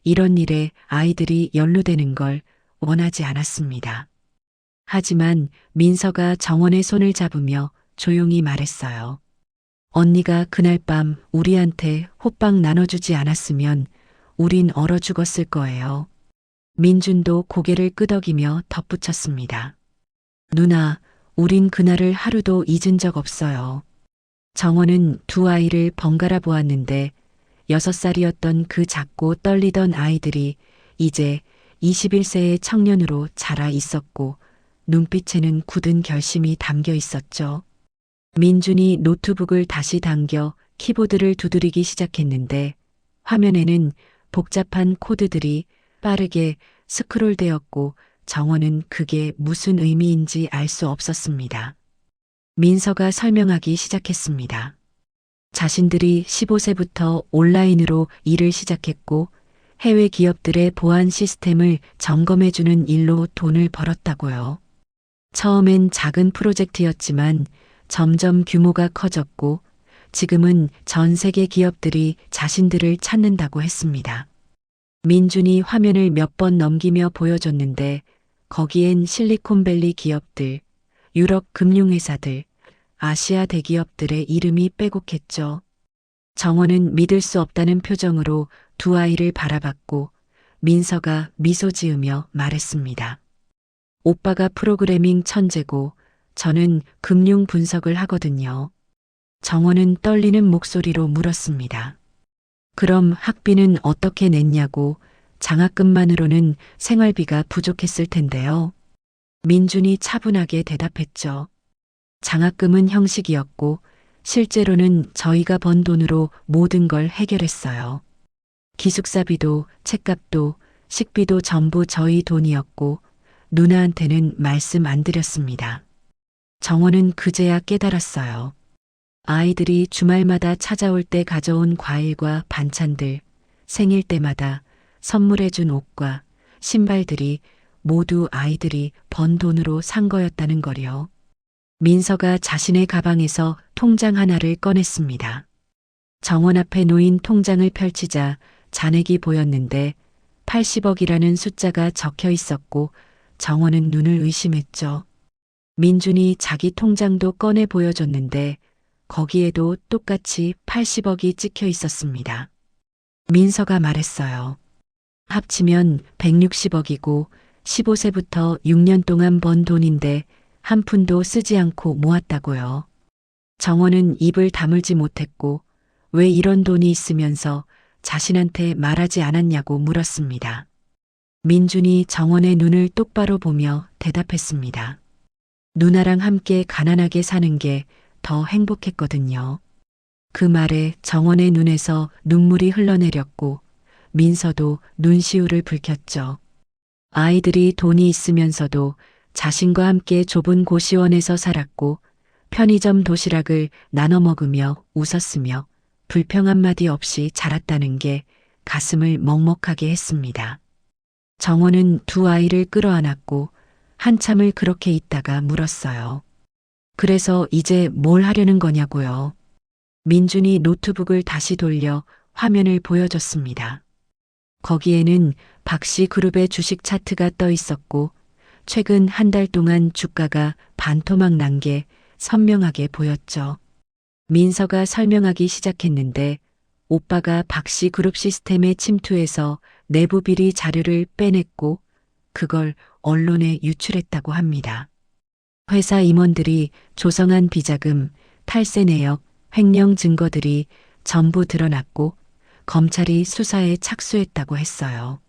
이런 일에 아이들이 연루되는 걸 원하지 않았습니다. 하지만 민서가 정원의 손을 잡으며 조용히 말했어요. 언니가 그날 밤 우리한테 호빵 나눠주지 않았으면 우린 얼어 죽었을 거예요. 민준도 고개를 끄덕이며 덧붙였습니다. 누나, 우린 그날을 하루도 잊은 적 없어요. 정원은 두 아이를 번갈아 보았는데 6살이었던 그 작고 떨리던 아이들이 이제 21세의 청년으로 자라 있었고 눈빛에는 굳은 결심이 담겨 있었죠. 민준이 노트북을 다시 당겨 키보드를 두드리기 시작했는데 화면에는 복잡한 코드들이 빠르게 스크롤되었고 정원은 그게 무슨 의미인지 알 수 없었습니다. 민서가 설명하기 시작했습니다. 자신들이 15세부터 온라인으로 일을 시작했고 해외 기업들의 보안 시스템을 점검해주는 일로 돈을 벌었다고요. 처음엔 작은 프로젝트였지만 점점 규모가 커졌고 지금은 전 세계 기업들이 자신들을 찾는다고 했습니다. 민준이 화면을 몇 번 넘기며 보여줬는데 거기엔 실리콘밸리 기업들, 유럽 금융회사들, 아시아 대기업들의 이름이 빼곡했죠. 정원은 믿을 수 없다는 표정으로 두 아이를 바라봤고 민서가 미소 지으며 말했습니다. 오빠가 프로그래밍 천재고 저는 금융 분석을 하거든요. 정원은 떨리는 목소리로 물었습니다. 그럼 학비는 어떻게 냈냐고. 장학금만으로는 생활비가 부족했을 텐데요. 민준이 차분하게 대답했죠. 장학금은 형식이었고 실제로는 저희가 번 돈으로 모든 걸 해결했어요. 기숙사비도 책값도 식비도 전부 저희 돈이었고 누나한테는 말씀 안 드렸습니다. 정원은 그제야 깨달았어요. 아이들이 주말마다 찾아올 때 가져온 과일과 반찬들, 생일 때마다 선물해준 옷과 신발들이 모두 아이들이 번 돈으로 산 거였다는 거요. 민서가 자신의 가방에서 통장 하나를 꺼냈습니다. 정원 앞에 놓인 통장을 펼치자 잔액이 보였는데 80억이라는 숫자가 적혀 있었고 정원은 눈을 의심했죠. 민준이 자기 통장도 꺼내 보여줬는데 거기에도 똑같이 80억이 찍혀 있었습니다. 민서가 말했어요. 합치면 160억이고 15세부터 6년 동안 번 돈인데 한 푼도 쓰지 않고 모았다고요. 정원은 입을 다물지 못했고 왜 이런 돈이 있으면서 자신한테 말하지 않았냐고 물었습니다. 민준이 정원의 눈을 똑바로 보며 대답했습니다. 누나랑 함께 가난하게 사는 게 더 행복했거든요. 그 말에 정원의 눈에서 눈물이 흘러내렸고 민서도 눈시울을 붉혔죠. 아이들이 돈이 있으면서도 자신과 함께 좁은 고시원에서 살았고 편의점 도시락을 나눠 먹으며 웃었으며 불평 한마디 없이 자랐다는 게 가슴을 먹먹하게 했습니다. 정원은 두 아이를 끌어안았고 한참을 그렇게 있다가 물었어요. 그래서 이제 뭘 하려는 거냐고요. 민준이 노트북을 다시 돌려 화면을 보여줬습니다. 거기에는 박씨 그룹의 주식 차트가 떠 있었고 최근 한 달 동안 주가가 반토막 난 게 선명하게 보였죠. 민서가 설명하기 시작했는데 오빠가 박씨 그룹 시스템에 침투해서 내부 비리 자료를 빼냈고 그걸 언론에 유출했다고 합니다. 회사 임원들이 조성한 비자금, 탈세 내역, 횡령 증거들이 전부 드러났고 검찰이 수사에 착수했다고 했어요.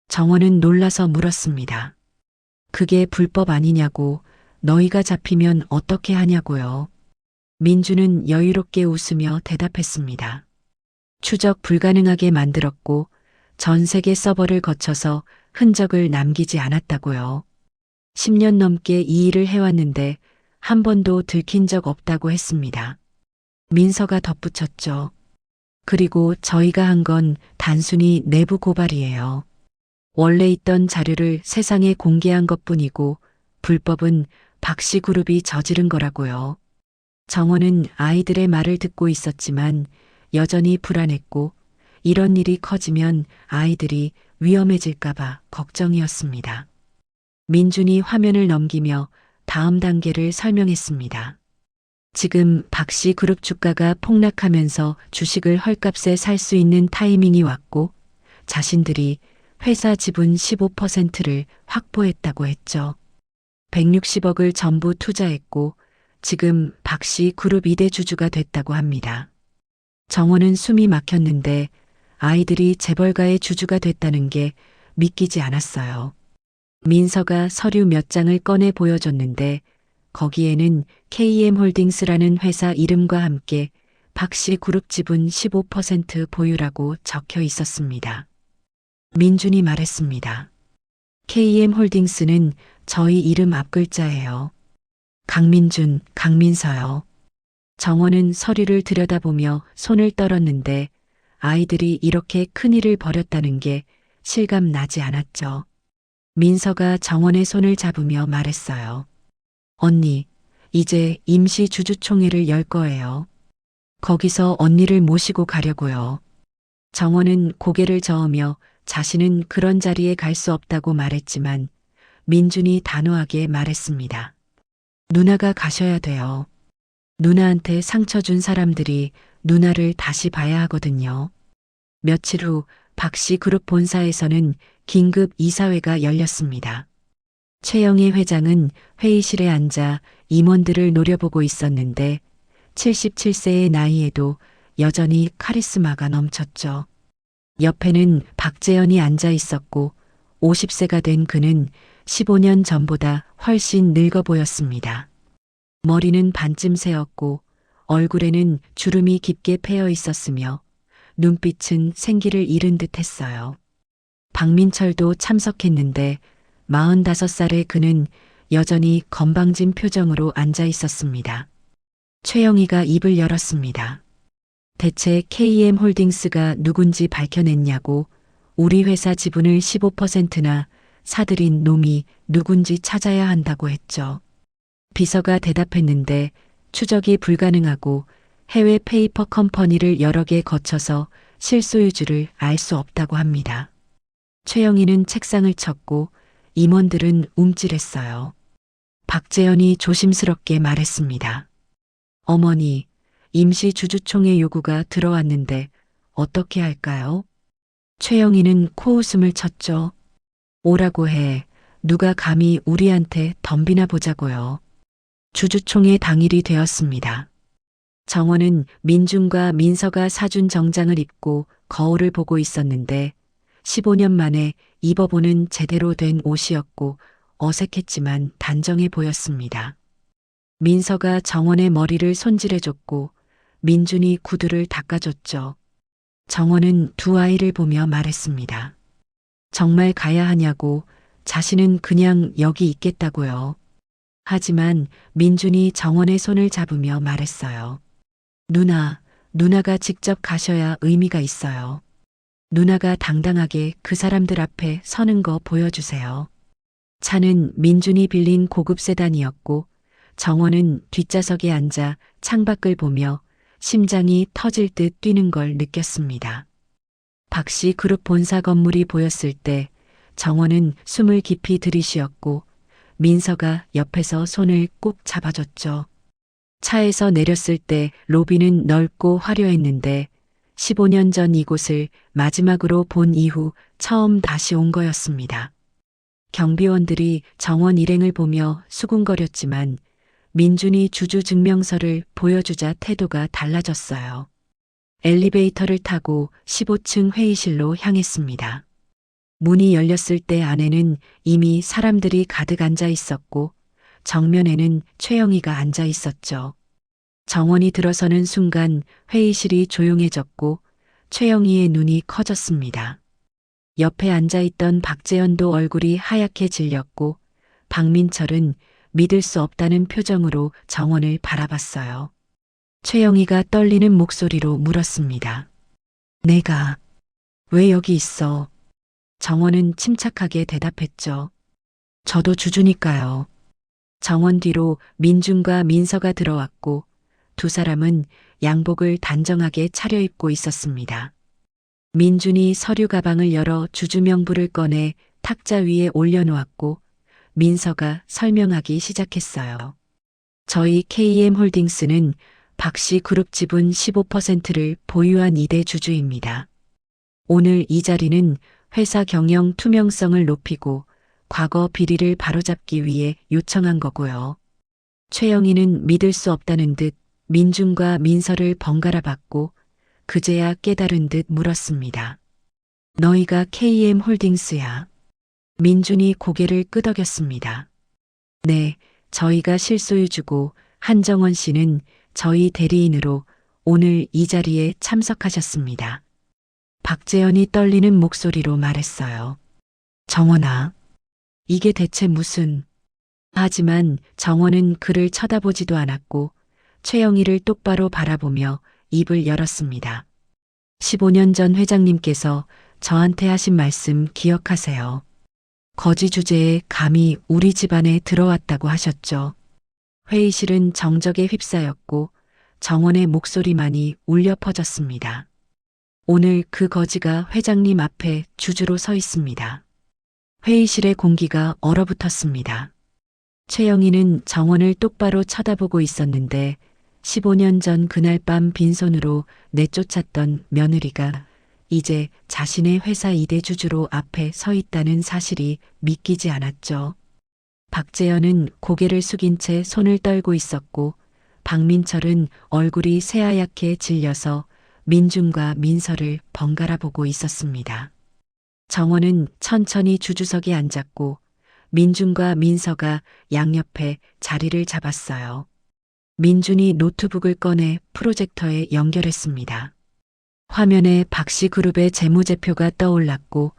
정원은 놀라서 물었습니다. 그게 불법 아니냐고, 너희가 잡히면 어떻게 하냐고요. 민주는 여유롭게 웃으며 대답했습니다. 추적 불가능하게 만들었고 전 세계 서버를 거쳐서 흔적을 남기지 않았다고요. 10년 넘게 이 일을 해왔는데 한 번도 들킨 적 없다고 했습니다. 민서가 덧붙였죠. 그리고 저희가 한 건 단순히 내부 고발이에요. 원래 있던 자료를 세상에 공개한 것뿐이고 불법은 박씨 그룹이 저지른 거라고요. 정원은 아이들의 말을 듣고 있었지만 여전히 불안했고 이런 일이 커지면 아이들이 위험해질까봐 걱정이었습니다. 민준이 화면을 넘기며 다음 단계를 설명했습니다. 지금 박씨 그룹 주가가 폭락하면서 주식을 헐값에 살 수 있는 타이밍이 왔고 자신들이 회사 지분 15%를 확보했다고 했죠. 160억을 전부 투자했고 지금 박씨 그룹 2대 주주가 됐다고 합니다. 정원은 숨이 막혔는데 아이들이 재벌가의 주주가 됐다는 게 믿기지 않았어요. 민서가 서류 몇 장을 꺼내 보여줬는데 거기에는 KM홀딩스라는 회사 이름과 함께 박씨 그룹 지분 15% 보유라고 적혀 있었습니다. 민준이 말했습니다. KM홀딩스는 저희 이름 앞글자예요. 강민준, 강민서요. 정원은 서류를 들여다보며 손을 떨었는데 아이들이 이렇게 큰일을 벌였다는 게 실감 나지 않았죠. 민서가 정원의 손을 잡으며 말했어요. 언니, 이제 임시 주주총회를 열 거예요. 거기서 언니를 모시고 가려고요. 정원은 고개를 저으며 자신은 그런 자리에 갈 수 없다고 말했지만 민준이 단호하게 말했습니다. 누나가 가셔야 돼요. 누나한테 상처 준 사람들이 누나를 다시 봐야 하거든요. 며칠 후 박씨 그룹 본사에서는 긴급 이사회가 열렸습니다. 최영희 회장은 회의실에 앉아 임원들을 노려보고 있었는데 77세의 나이에도 여전히 카리스마가 넘쳤죠. 옆에는 박재현이 앉아 있었고 50세가 된 그는 15년 전보다 훨씬 늙어 보였습니다. 머리는 반쯤 새었고 얼굴에는 주름이 깊게 패여 있었으며 눈빛은 생기를 잃은 듯 했어요. 박민철도 참석했는데 45살의 그는 여전히 건방진 표정으로 앉아 있었습니다. 최영희가 입을 열었습니다. 대체 KM홀딩스가 누군지 밝혀냈냐고 우리 회사 지분을 15%나 사들인 놈이 누군지 찾아야 한다고 했죠. 비서가 대답했는데 추적이 불가능하고 해외 페이퍼 컴퍼니를 여러 개 거쳐서 실소유주를 알 수 없다고 합니다. 최영희는 책상을 쳤고 임원들은 움찔했어요. 박재현이 조심스럽게 말했습니다. 어머니, 임시 주주총회 요구가 들어왔는데 어떻게 할까요? 최영희는 코웃음을 쳤죠. 오라고 해. 누가 감히 우리한테 덤비나 보자고요. 주주총회 당일이 되었습니다. 정원은 민중과 민서가 사준 정장을 입고 거울을 보고 있었는데 15년 만에 입어보는 제대로 된 옷이었고 어색했지만 단정해 보였습니다. 민서가 정원의 머리를 손질해줬고 민준이 구두를 닦아줬죠. 정원은 두 아이를 보며 말했습니다. 정말 가야 하냐고 자신은 그냥 여기 있겠다고요. 하지만 민준이 정원의 손을 잡으며 말했어요. 누나가 직접 가셔야 의미가 있어요. 누나가 당당하게 그 사람들 앞에 서는 거 보여주세요. 차는 민준이 빌린 고급 세단이었고 정원은 뒷좌석에 앉아 창밖을 보며 심장이 터질 듯 뛰는 걸 느꼈습니다. 박씨 그룹 본사 건물이 보였을 때 정원은 숨을 깊이 들이쉬었고 민서가 옆에서 손을 꼭 잡아줬죠. 차에서 내렸을 때 로비는 넓고 화려했는데 15년 전 이곳을 마지막으로 본 이후 처음 다시 온 거였습니다. 경비원들이 정원 일행을 보며 수군거렸지만 민준이 주주 증명서를 보여주자 태도가 달라졌어요. 엘리베이터를 타고 15층 회의실로 향했습니다. 문이 열렸을 때 안에는 이미 사람들이 가득 앉아 있었고 정면에는 최영희가 앉아 있었죠. 정원이 들어서는 순간 회의실이 조용해졌고 최영희의 눈이 커졌습니다. 옆에 앉아있던 박재현도 얼굴이 하얗게 질렸고 박민철은 믿을 수 없다는 표정으로 정원을 바라봤어요. 최영희가 떨리는 목소리로 물었습니다. 내가 왜 여기 있어? 정원은 침착하게 대답했죠. 저도 주주니까요. 정원 뒤로 민준과 민서가 들어왔고 두 사람은 양복을 단정하게 차려입고 있었습니다. 민준이 서류 가방을 열어 주주 명부를 꺼내 탁자 위에 올려놓았고 민서가 설명하기 시작했어요. 저희 KM홀딩스는 박씨 그룹 지분 15%를 보유한 2대 주주입니다. 오늘 이 자리는 회사 경영 투명성을 높이고 과거 비리를 바로잡기 위해 요청한 거고요. 최영희는 믿을 수 없다는 듯 민준과 민서를 번갈아 봤고 그제야 깨달은 듯 물었습니다. 너희가 KM홀딩스야? 민준이 고개를 끄덕였습니다. 네, 저희가 실소유주고 한정원 씨는 저희 대리인으로 오늘 이 자리에 참석하셨습니다. 박재현이 떨리는 목소리로 말했어요. 정원아, 이게 대체 무슨... 하지만 정원은 그를 쳐다보지도 않았고 최영희를 똑바로 바라보며 입을 열었습니다. 15년 전 회장님께서 저한테 하신 말씀 기억하세요. 거지 주제에 감히 우리 집안에 들어왔다고 하셨죠. 회의실은 정적에 휩싸였고 정원의 목소리만이 울려 퍼졌습니다. 오늘 그 거지가 회장님 앞에 주주로 서 있습니다. 회의실의 공기가 얼어붙었습니다. 최영희는 정원을 똑바로 쳐다보고 있었는데 15년 전 그날 밤 빈손으로 내쫓았던 며느리가 이제 자신의 회사 2대 주주로 앞에 서 있다는 사실이 믿기지 않았죠. 박재현은 고개를 숙인 채 손을 떨고 있었고 박민철은 얼굴이 새하얗게 질려서 민준과 민서를 번갈아 보고 있었습니다. 정원은 천천히 주주석에 앉았고 민준과 민서가 양옆에 자리를 잡았어요. 민준이 노트북을 꺼내 프로젝터에 연결했습니다. 화면에 박씨 그룹의 재무제표가 떠올랐고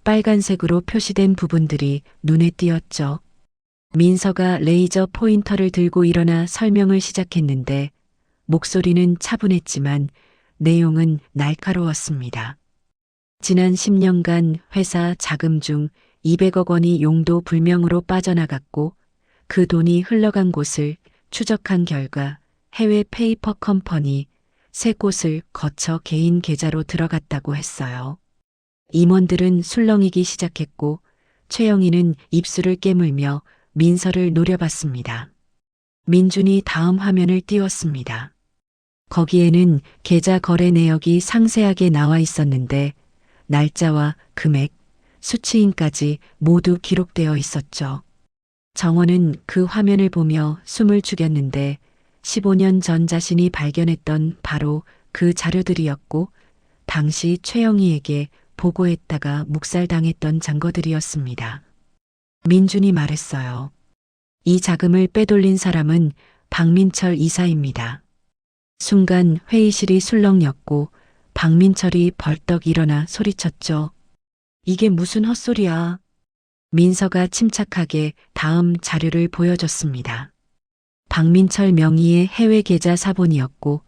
빨간색으로 표시된 부분들이 눈에 띄었죠. 민서가 레이저 포인터를 들고 일어나 설명을 시작했는데 목소리는 차분했지만 내용은 날카로웠습니다. 지난 10년간 회사 자금 중 200억 원이 용도 불명으로 빠져나갔고 그 돈이 흘러간 곳을 추적한 결과 해외 페이퍼 컴퍼니 3곳을 거쳐 개인 계좌로 들어갔다고 했어요. 임원들은 술렁이기 시작했고 최영희는 입술을 깨물며 민서를 노려봤습니다. 민준이 다음 화면을 띄웠습니다. 거기에는 계좌 거래 내역이 상세하게 나와 있었는데 날짜와 금액, 수취인까지 모두 기록되어 있었죠. 정원은 그 화면을 보며 숨을 죽였는데 15년 전 자신이 발견했던 바로 그 자료들이었고 당시 최영희에게 보고했다가 묵살당했던 증거들이었습니다. 민준이 말했어요. 이 자금을 빼돌린 사람은 박민철 이사입니다. 순간 회의실이 술렁였고 박민철이 벌떡 일어나 소리쳤죠. 이게 무슨 헛소리야. 민서가 침착하게 다음 자료를 보여줬습니다. 박민철 명의의 해외 계좌 사본이었고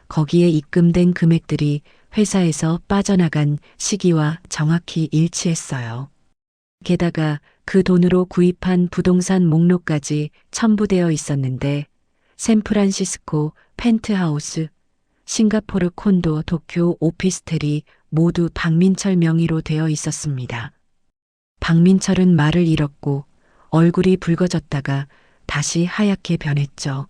거기에 입금된 금액들이 회사에서 빠져나간 시기와 정확히 일치했어요. 게다가 그 돈으로 구입한 부동산 목록까지 첨부되어 있었는데 샌프란시스코 펜트하우스, 싱가포르 콘도, 도쿄 오피스텔이 모두 박민철 명의로 되어 있었습니다. 박민철은 말을 잃었고 얼굴이 붉어졌다가 다시 하얗게 변했죠.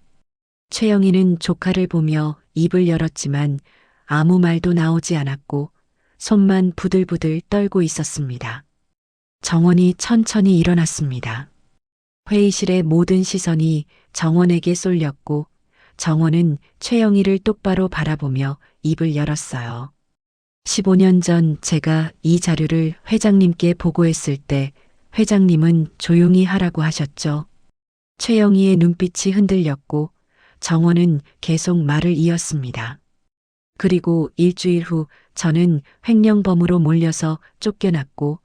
최영희는 조카를 보며 입을 열었지만 아무 말도 나오지 않았고 손만 부들부들 떨고 있었습니다. 정원이 천천히 일어났습니다. 회의실의 모든 시선이 정원에게 쏠렸고 정원은 최영희를 똑바로 바라보며 입을 열었어요. 15년 전 제가 이 자료를 회장님께 보고했을 때 회장님은 조용히 하라고 하셨죠. 최영희의 눈빛이 흔들렸고 정원은 계속 말을 이었습니다. 그리고 일주일 후 저는 횡령범으로 몰려서 쫓겨났고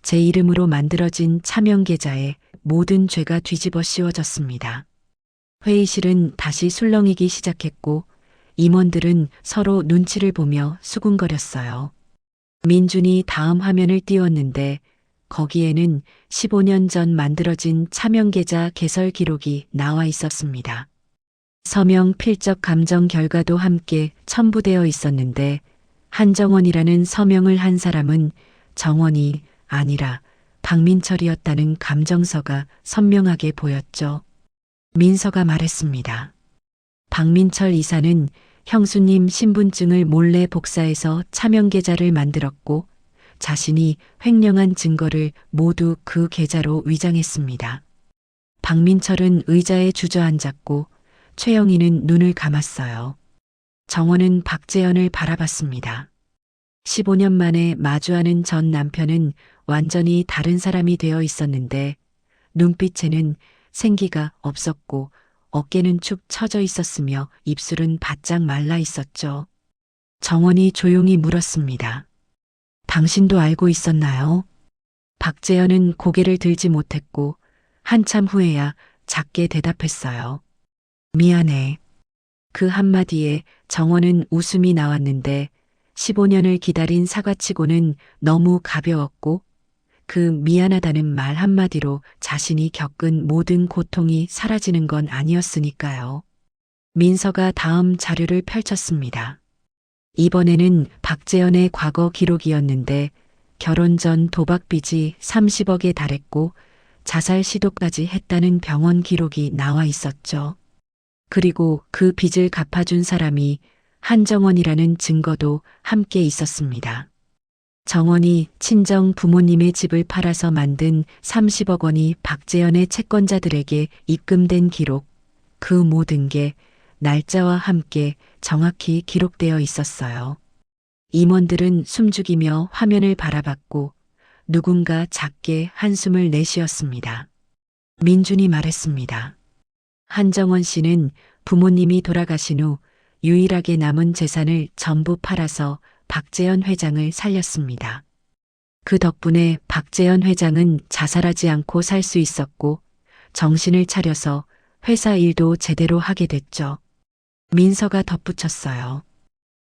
제 이름으로 만들어진 차명계좌에 모든 죄가 뒤집어 씌워졌습니다. 회의실은 다시 술렁이기 시작했고 임원들은 서로 눈치를 보며 수군거렸어요. 민준이 다음 화면을 띄웠는데 거기에는 15년 전 만들어진 차명계좌 개설 기록이 나와 있었습니다. 서명 필적 감정 결과도 함께 첨부되어 있었는데 한정원이라는 서명을 한 사람은 정원이 아니라 박민철이었다는 감정서가 선명하게 보였죠. 민서가 말했습니다. 박민철 이사는 형수님 신분증을 몰래 복사해서 차명계좌를 만들었고 자신이 횡령한 증거를 모두 그 계좌로 위장했습니다. 박민철은 의자에 주저앉았고 최영희는 눈을 감았어요. 정원은 박재현을 바라봤습니다. 15년 만에 마주하는 전 남편은 완전히 다른 사람이 되어 있었는데 눈빛에는 생기가 없었고 어깨는 축 처져 있었으며 입술은 바짝 말라 있었죠. 정원이 조용히 물었습니다. 당신도 알고 있었나요? 박재현은 고개를 들지 못했고 한참 후에야 작게 대답했어요. 미안해. 그 한마디에 정원은 웃음이 나왔는데 15년을 기다린 사과치고는 너무 가벼웠고 그 미안하다는 말 한마디로 자신이 겪은 모든 고통이 사라지는 건 아니었으니까요. 민서가 다음 자료를 펼쳤습니다. 이번에는 박재현의 과거 기록이었는데 결혼 전 도박 빚이 30억에 달했고 자살 시도까지 했다는 병원 기록이 나와 있었죠. 그리고 그 빚을 갚아준 사람이 한정원이라는 증거도 함께 있었습니다. 정원이 친정 부모님의 집을 팔아서 만든 30억 원이 박재현의 채권자들에게 입금된 기록, 그 모든 게 날짜와 함께 정확히 기록되어 있었어요. 임원들은 숨죽이며 화면을 바라봤고 누군가 작게 한숨을 내쉬었습니다. 민준이 말했습니다. 한정원 씨는 부모님이 돌아가신 후 유일하게 남은 재산을 전부 팔아서 박재현 회장을 살렸습니다. 그 덕분에 박재현 회장은 자살하지 않고 살 수 있었고 정신을 차려서 회사 일도 제대로 하게 됐죠. 민서가 덧붙였어요.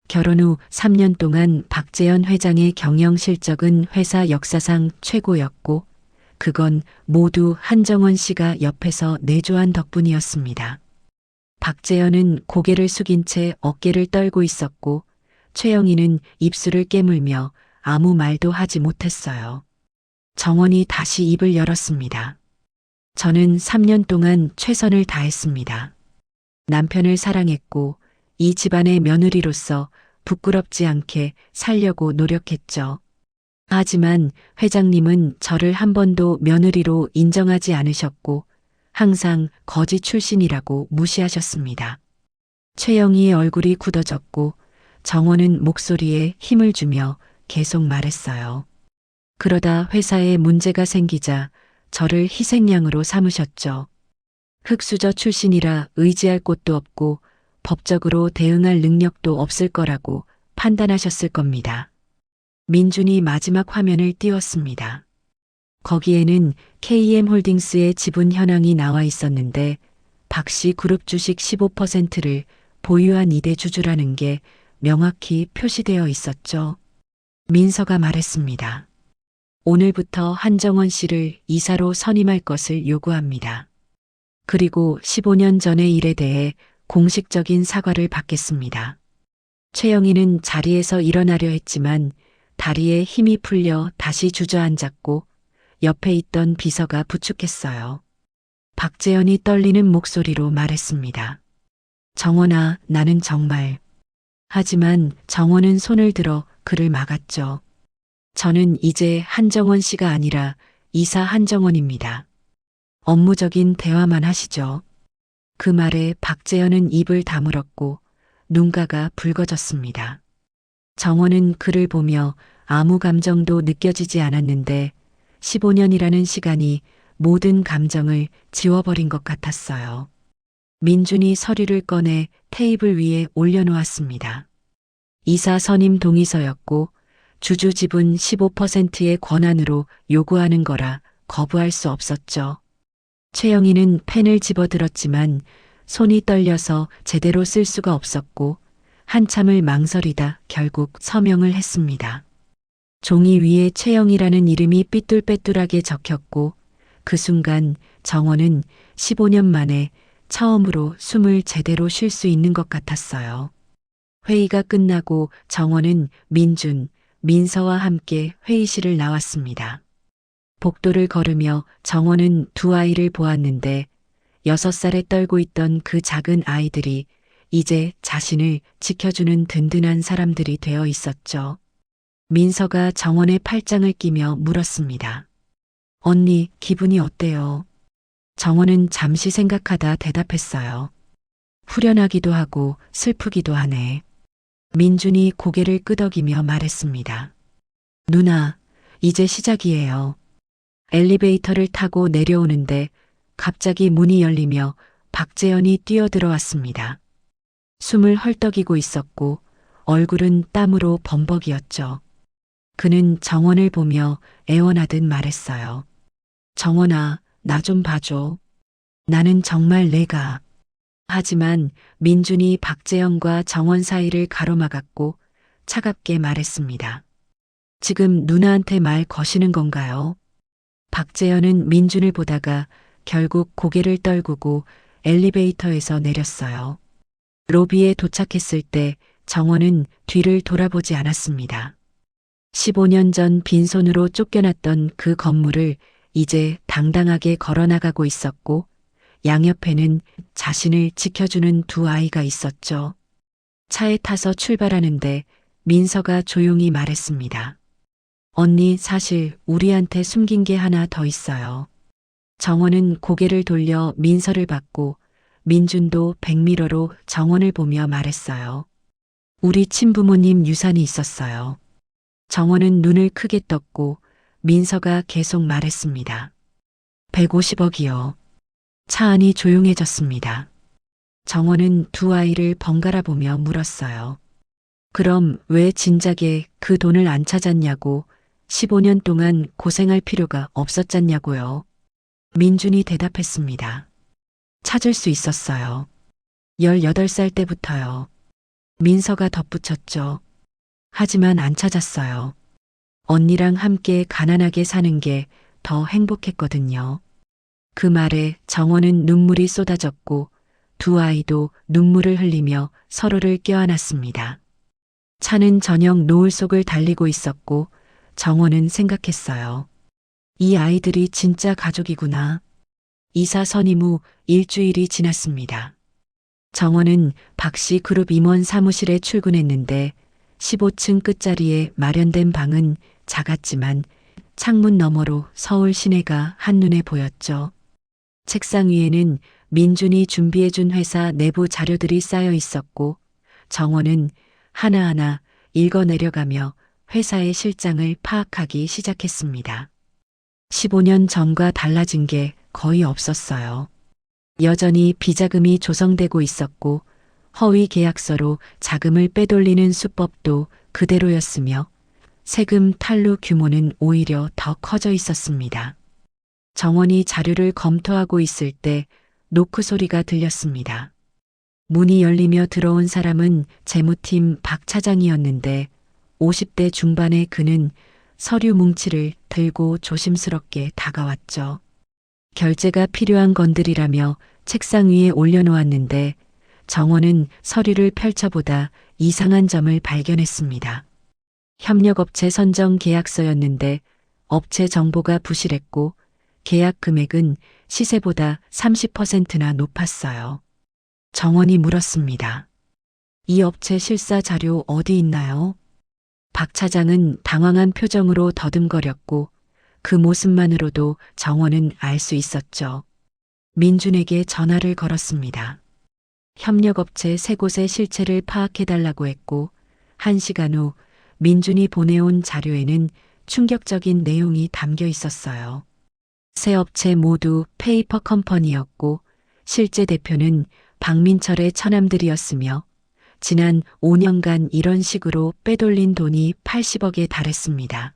결혼 후 3년 동안 박재현 회장의 경영 실적은 회사 역사상 최고였고 그건 모두 한정원 씨가 옆에서 내조한 덕분이었습니다. 박재현은 고개를 숙인 채 어깨를 떨고 있었고 최영희는 입술을 깨물며 아무 말도 하지 못했어요. 정원이 다시 입을 열었습니다. 저는 3년 동안 최선을 다했습니다. 남편을 사랑했고 이 집안의 며느리로서 부끄럽지 않게 살려고 노력했죠. 하지만 회장님은 저를 한 번도 며느리로 인정하지 않으셨고 항상 거지 출신이라고 무시하셨습니다. 최영희의 얼굴이 굳어졌고 정원은 목소리에 힘을 주며 계속 말했어요. 그러다 회사에 문제가 생기자 저를 희생양으로 삼으셨죠. 흑수저 출신이라 의지할 곳도 없고 법적으로 대응할 능력도 없을 거라고 판단하셨을 겁니다. 민준이 마지막 화면을 띄웠습니다. 거기에는 KM홀딩스의 지분 현황이 나와 있었는데 박씨 그룹 주식 15%를 보유한 이대 주주라는 게 명확히 표시되어 있었죠. 민서가 말했습니다. 오늘부터 한정원 씨를 이사로 선임할 것을 요구합니다. 그리고 15년 전의 일에 대해 공식적인 사과를 받겠습니다. 최영희는 자리에서 일어나려 했지만 다리에 힘이 풀려 다시 주저앉았고 옆에 있던 비서가 부축했어요. 박재현이 떨리는 목소리로 말했습니다. 정원아, 나는 정말. 하지만 정원은 손을 들어 그를 막았죠. 저는 이제 한정원 씨가 아니라 이사 한정원입니다. 업무적인 대화만 하시죠. 그 말에 박재현은 입을 다물었고 눈가가 붉어졌습니다. 정원은 그를 보며 아무 감정도 느껴지지 않았는데 15년이라는 시간이 모든 감정을 지워버린 것 같았어요. 민준이 서류를 꺼내 테이블 위에 올려놓았습니다. 이사 선임 동의서였고 주주 지분 15%의 권한으로 요구하는 거라 거부할 수 없었죠. 최영희는 펜을 집어들었지만 손이 떨려서 제대로 쓸 수가 없었고 한참을 망설이다 결국 서명을 했습니다. 종이 위에 최영희라는 이름이 삐뚤빼뚤하게 적혔고 그 순간 정원은 15년 만에 처음으로 숨을 제대로 쉴 수 있는 것 같았어요. 회의가 끝나고 정원은 민준, 민서와 함께 회의실을 나왔습니다. 복도를 걸으며 정원은 두 아이를 보았는데 6살에 떨고 있던 그 작은 아이들이 이제 자신을 지켜주는 든든한 사람들이 되어 있었죠. 민서가 정원의 팔짱을 끼며 물었습니다. 언니, 기분이 어때요? 정원은 잠시 생각하다 대답했어요. 후련하기도 하고 슬프기도 하네. 민준이 고개를 끄덕이며 말했습니다. 누나, 이제 시작이에요. 엘리베이터를 타고 내려오는데 갑자기 문이 열리며 박재현이 뛰어들어왔습니다. 숨을 헐떡이고 있었고 얼굴은 땀으로 범벅이었죠. 그는 정원을 보며 애원하듯 말했어요. 정원아, 나 좀 봐줘. 나는 정말 내가. 하지만 민준이 박재현과 정원 사이를 가로막았고 차갑게 말했습니다. 지금 누나한테 말 거시는 건가요? 박재현은 민준을 보다가 결국 고개를 떨구고 엘리베이터에서 내렸어요. 로비에 도착했을 때 정원은 뒤를 돌아보지 않았습니다. 15년 전 빈손으로 쫓겨났던 그 건물을 이제 당당하게 걸어나가고 있었고 양옆에는 자신을 지켜주는 두 아이가 있었죠. 차에 타서 출발하는데 민서가 조용히 말했습니다. 언니, 사실 우리한테 숨긴 게 하나 더 있어요. 정원은 고개를 돌려 민서를 봤고 민준도 백미러로 정원을 보며 말했어요. 우리 친부모님 유산이 있었어요. 정원은 눈을 크게 떴고 민서가 계속 말했습니다. 150억이요. 차 안이 조용해졌습니다. 정원은 두 아이를 번갈아 보며 물었어요. 그럼 왜 진작에 그 돈을 안 찾았냐고 15년 동안 고생할 필요가 없었잖냐고요. 민준이 대답했습니다. 찾을 수 있었어요. 18살 때부터요. 민서가 덧붙였죠. 하지만 안 찾았어요. 언니랑 함께 가난하게 사는 게 더 행복했거든요. 그 말에 정원은 눈물이 쏟아졌고 두 아이도 눈물을 흘리며 서로를 껴안았습니다. 차는 저녁 노을 속을 달리고 있었고 정원은 생각했어요. 이 아이들이 진짜 가족이구나. 이사 선임 후 일주일이 지났습니다. 정원은 박씨 그룹 임원 사무실에 출근했는데 15층 끝자리에 마련된 방은 작았지만 창문 너머로 서울 시내가 한눈에 보였죠. 책상 위에는 민준이 준비해준 회사 내부 자료들이 쌓여 있었고 정원은 하나하나 읽어내려가며 회사의 실장을 파악하기 시작했습니다. 15년 전과 달라진 게 거의 없었어요. 여전히 비자금이 조성되고 있었고 허위 계약서로 자금을 빼돌리는 수법도 그대로였으며 세금 탈루 규모는 오히려 더 커져 있었습니다. 정원이 자료를 검토하고 있을 때 노크 소리가 들렸습니다. 문이 열리며 들어온 사람은 재무팀 박 차장이었는데 50대 중반의 그는 서류 뭉치를 들고 조심스럽게 다가왔죠. 결제가 필요한 건들이라며 책상 위에 올려놓았는데 정원은 서류를 펼쳐보다 이상한 점을 발견했습니다. 협력업체 선정 계약서였는데 업체 정보가 부실했고 계약 금액은 시세보다 30%나 높았어요. 정원이 물었습니다. 이 업체 실사 자료 어디 있나요? 박 차장은 당황한 표정으로 더듬거렸고 그 모습만으로도 정원은 알 수 있었죠. 민준에게 전화를 걸었습니다. 협력업체 3곳의 실체를 파악해달라고 했고 1시간 후 민준이 보내온 자료에는 충격적인 내용이 담겨 있었어요. 세 업체 모두 페이퍼 컴퍼니였고 실제 대표는 박민철의 처남들이었으며 지난 5년간 이런 식으로 빼돌린 돈이 80억에 달했습니다.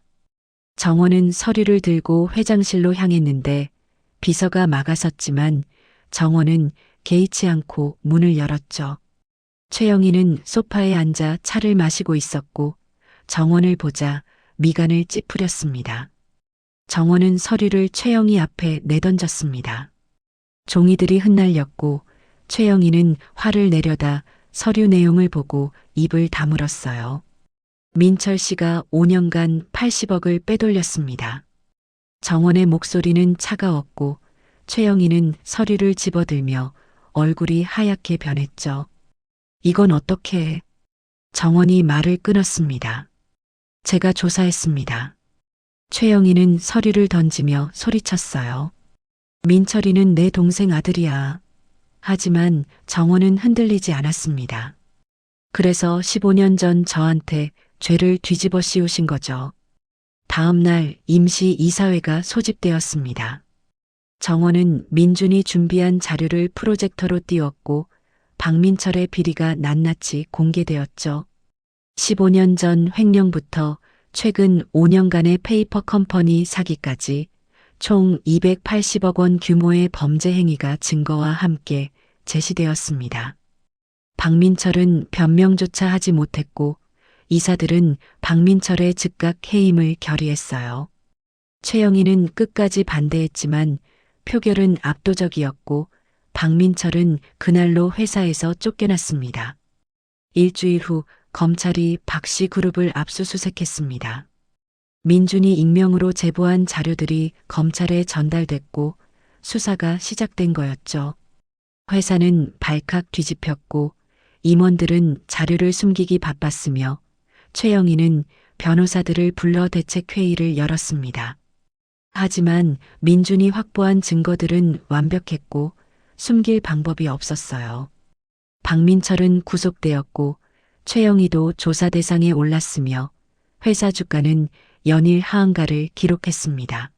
정원은 서류를 들고 회장실로 향했는데 비서가 막아섰지만 정원은 개의치 않고 문을 열었죠. 최영희는 소파에 앉아 차를 마시고 있었고 정원을 보자 미간을 찌푸렸습니다. 정원은 서류를 최영희 앞에 내던졌습니다. 종이들이 흩날렸고 최영희는 화를 내려다 서류 내용을 보고 입을 다물었어요. 민철 씨가 5년간 80억을 빼돌렸습니다. 정원의 목소리는 차가웠고 최영희는 서류를 집어들며 얼굴이 하얗게 변했죠. 이건 어떻게 해? 정원이 말을 끊었습니다. 제가 조사했습니다. 최영희는 서류를 던지며 소리쳤어요. 민철이는 내 동생 아들이야. 하지만 정원은 흔들리지 않았습니다. 그래서 15년 전 저한테 죄를 뒤집어 씌우신 거죠. 다음 날 임시 이사회가 소집되었습니다. 정원은 민준이 준비한 자료를 프로젝터로 띄웠고 박민철의 비리가 낱낱이 공개되었죠. 15년 전 횡령부터 최근 5년간의 페이퍼 컴퍼니 사기까지 총 280억 원 규모의 범죄 행위가 증거와 함께 제시되었습니다. 박민철은 변명조차 하지 못했고 이사들은 박민철의 즉각 해임을 결의했어요. 최영희는 끝까지 반대했지만 표결은 압도적이었고 박민철은 그날로 회사에서 쫓겨났습니다. 일주일 후 검찰이 박씨 그룹을 압수수색했습니다. 민준이 익명으로 제보한 자료들이 검찰에 전달됐고 수사가 시작된 거였죠. 회사는 발칵 뒤집혔고 임원들은 자료를 숨기기 바빴으며 최영희는 변호사들을 불러 대책회의를 열었습니다. 하지만 민준이 확보한 증거들은 완벽했고 숨길 방법이 없었어요. 박민철은 구속되었고 최영희도 조사 대상에 올랐으며 회사 주가는 연일 하한가를 기록했습니다.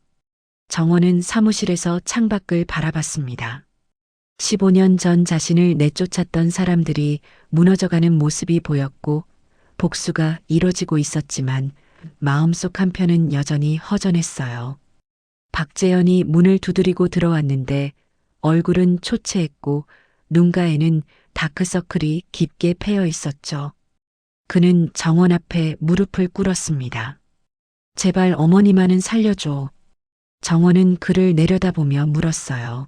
정원은 사무실에서 창밖을 바라봤습니다. 15년 전 자신을 내쫓았던 사람들이 무너져가는 모습이 보였고 복수가 이뤄지고 있었지만 마음속 한편은 여전히 허전했어요. 박재현이 문을 두드리고 들어왔는데 얼굴은 초췌했고 눈가에는 다크서클이 깊게 패여 있었죠. 그는 정원 앞에 무릎을 꿇었습니다. 제발 어머니만은 살려줘. 정원은 그를 내려다보며 물었어요.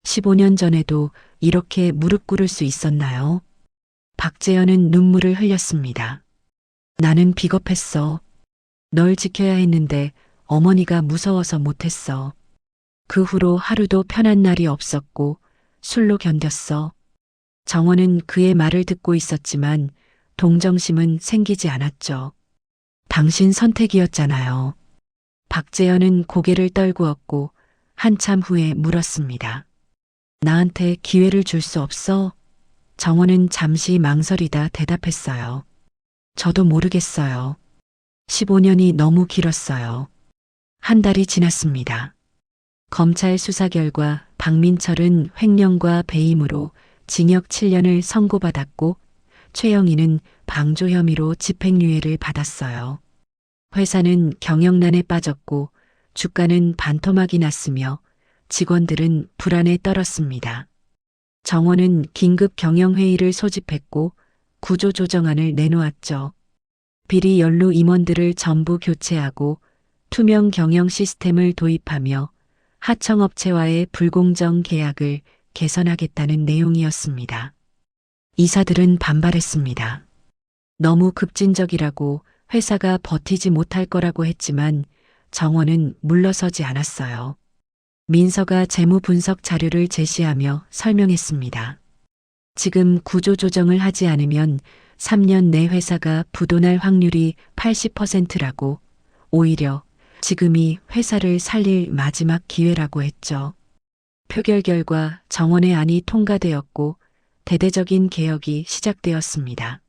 15년 전에도 이렇게 무릎 꿇을 수 있었나요? 박재현은 눈물을 흘렸습니다. 나는 비겁했어. 널 지켜야 했는데 어머니가 무서워서 못했어. 그 후로 하루도 편한 날이 없었고 술로 견뎠어. 정원은 그의 말을 듣고 있었지만 동정심은 생기지 않았죠. 당신 선택이었잖아요. 박재현은 고개를 떨구었고 한참 후에 물었습니다. 나한테 기회를 줄 수 없어? 정원은 잠시 망설이다 대답했어요. 저도 모르겠어요. 15년이 너무 길었어요. 한 달이 지났습니다. 검찰 수사 결과 박민철은 횡령과 배임으로 징역 7년을 선고받았고 최영희는 방조 혐의로 집행유예를 받았어요. 회사는 경영난에 빠졌고 주가는 반토막이 났으며 직원들은 불안에 떨었습니다. 정원은 긴급 경영회의를 소집했고 구조조정안을 내놓았죠. 비리 연루 임원들을 전부 교체하고 투명 경영 시스템을 도입하며 하청업체와의 불공정 계약을 개선하겠다는 내용이었습니다. 이사들은 반발했습니다. 너무 급진적이라고 회사가 버티지 못할 거라고 했지만 정원은 물러서지 않았어요. 민서가 재무 분석 자료를 제시하며 설명했습니다. 지금 구조조정을 하지 않으면 3년 내 회사가 부도날 확률이 80%라고 오히려 지금이 회사를 살릴 마지막 기회라고 했죠. 표결 결과 정원의 안이 통과되었고 대대적인 개혁이 시작되었습니다.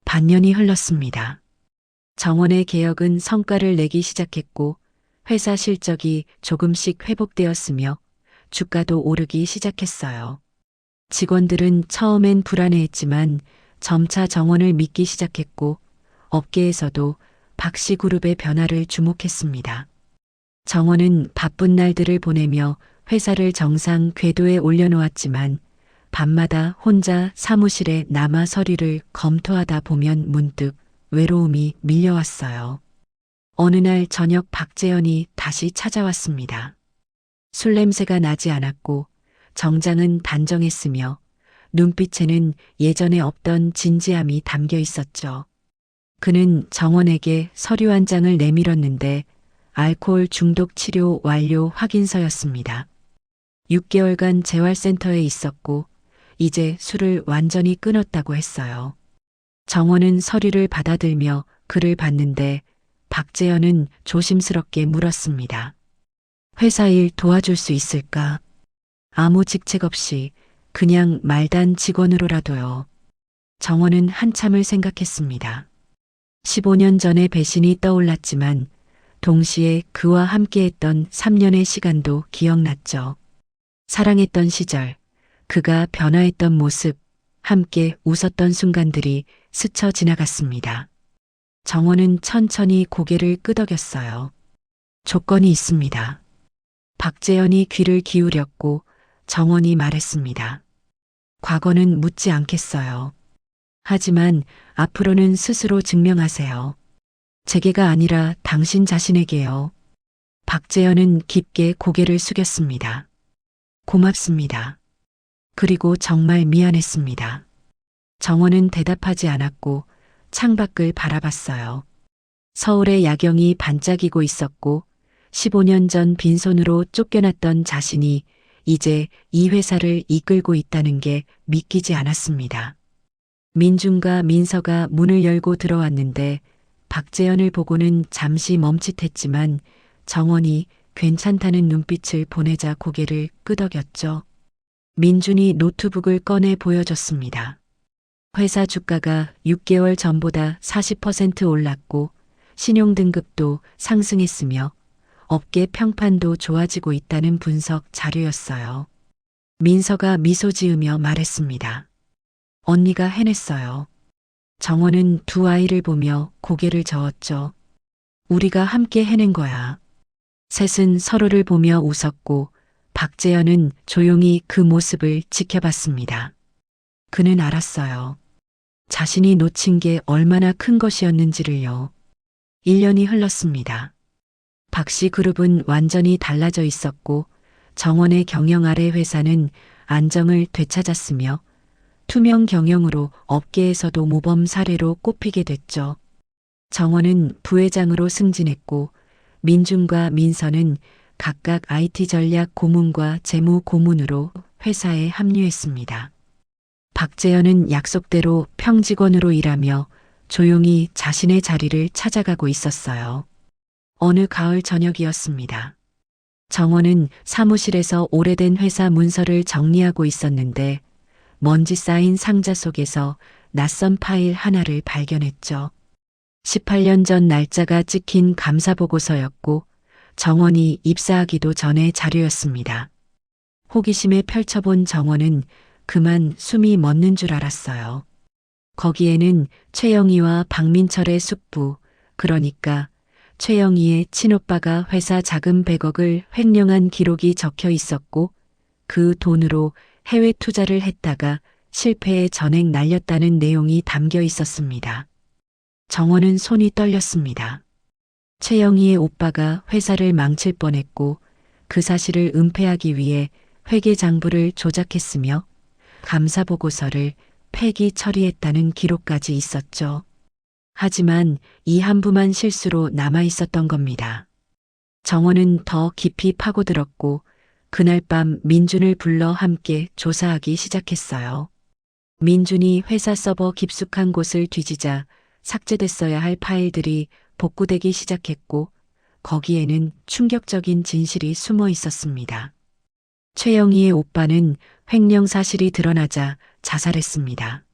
반년이 흘렀습니다. 정원의 개혁은 성과를 내기 시작했고 회사 실적이 조금씩 회복되었으며 주가도 오르기 시작했어요. 직원들은 처음엔 불안해했지만 점차 정원을 믿기 시작했고 업계에서도 박씨그룹의 변화를 주목했습니다. 정원은 바쁜 날들을 보내며 회사를 정상 궤도에 올려놓았지만 밤마다 혼자 사무실에 남아 서류를 검토하다 보면 문득 외로움이 밀려왔어요. 어느 날 저녁 박재현이 다시 찾아왔습니다. 술 냄새가 나지 않았고 정장은 단정했으며 눈빛에는 예전에 없던 진지함이 담겨 있었죠. 그는 정원에게 서류 한 장을 내밀었는데 알코올 중독 치료 완료 확인서였습니다. 6개월간 재활센터에 있었고 이제 술을 완전히 끊었다고 했어요. 정원은 서류를 받아들며 글을 봤는데 박재현은 조심스럽게 물었습니다. 회사 일 도와줄 수 있을까? 아무 직책 없이 그냥 말단 직원으로라도요. 정원은 한참을 생각했습니다. 15년 전의 배신이 떠올랐지만 동시에 그와 함께했던 3년의 시간도 기억났죠. 사랑했던 시절, 그가 변화했던 모습, 함께 웃었던 순간들이 스쳐 지나갔습니다. 정원은 천천히 고개를 끄덕였어요. 조건이 있습니다. 박재현이 귀를 기울였고 정원이 말했습니다. 과거는 묻지 않겠어요. 하지만 앞으로는 스스로 증명하세요. 제게가 아니라 당신 자신에게요. 박재현은 깊게 고개를 숙였습니다. 고맙습니다. 그리고 정말 미안했습니다. 정원은 대답하지 않았고 창밖을 바라봤어요. 서울의 야경이 반짝이고 있었고 15년 전 빈손으로 쫓겨났던 자신이 이제 이 회사를 이끌고 있다는 게 믿기지 않았습니다. 민중과 민서가 문을 열고 들어왔는데 박재현을 보고는 잠시 멈칫했지만 정원이 괜찮다는 눈빛을 보내자 고개를 끄덕였죠. 민준이 노트북을 꺼내 보여줬습니다. 회사 주가가 6개월 전보다 40% 올랐고 신용등급도 상승했으며 업계 평판도 좋아지고 있다는 분석 자료였어요. 민서가 미소 지으며 말했습니다. 언니가 해냈어요. 정원은 두 아이를 보며 고개를 저었죠. 우리가 함께 해낸 거야. 셋은 서로를 보며 웃었고 박재현은 조용히 그 모습을 지켜봤습니다. 그는 알았어요. 자신이 놓친 게 얼마나 큰 것이었는지를요. 1년이 흘렀습니다. 박씨 그룹은 완전히 달라져 있었고 정원의 경영 아래 회사는 안정을 되찾았으며 투명 경영으로 업계에서도 모범 사례로 꼽히게 됐죠. 정원은 부회장으로 승진했고 민준과 민서는 각각 IT 전략 고문과 재무 고문으로 회사에 합류했습니다. 박재현은 약속대로 평직원으로 일하며 조용히 자신의 자리를 찾아가고 있었어요. 어느 가을 저녁이었습니다. 정원은 사무실에서 오래된 회사 문서를 정리하고 있었는데 먼지 쌓인 상자 속에서 낯선 파일 하나를 발견했죠. 18년 전 날짜가 찍힌 감사보고서였고 정원이 입사하기도 전의 자료였습니다. 호기심에 펼쳐본 정원은 그만 숨이 멎는 줄 알았어요. 거기에는 최영희와 박민철의 숙부, 그러니까 최영희의 친오빠가 회사 자금 100억을 횡령한 기록이 적혀 있었고 그 돈으로 해외 투자를 했다가 실패에 전액 날렸다는 내용이 담겨 있었습니다. 정원은 손이 떨렸습니다. 최영희의 오빠가 회사를 망칠 뻔했고 그 사실을 은폐하기 위해 회계장부를 조작했으며 감사보고서를 폐기 처리했다는 기록까지 있었죠. 하지만 이 한 부만 실수로 남아 있었던 겁니다. 정원은 더 깊이 파고들었고 그날 밤 민준을 불러 함께 조사하기 시작했어요. 민준이 회사 서버 깊숙한 곳을 뒤지자 삭제됐어야 할 파일들이 복구되기 시작했고 거기에는 충격적인 진실이 숨어 있었습니다. 최영희의 오빠는 횡령 사실이 드러나자 자살했습니다.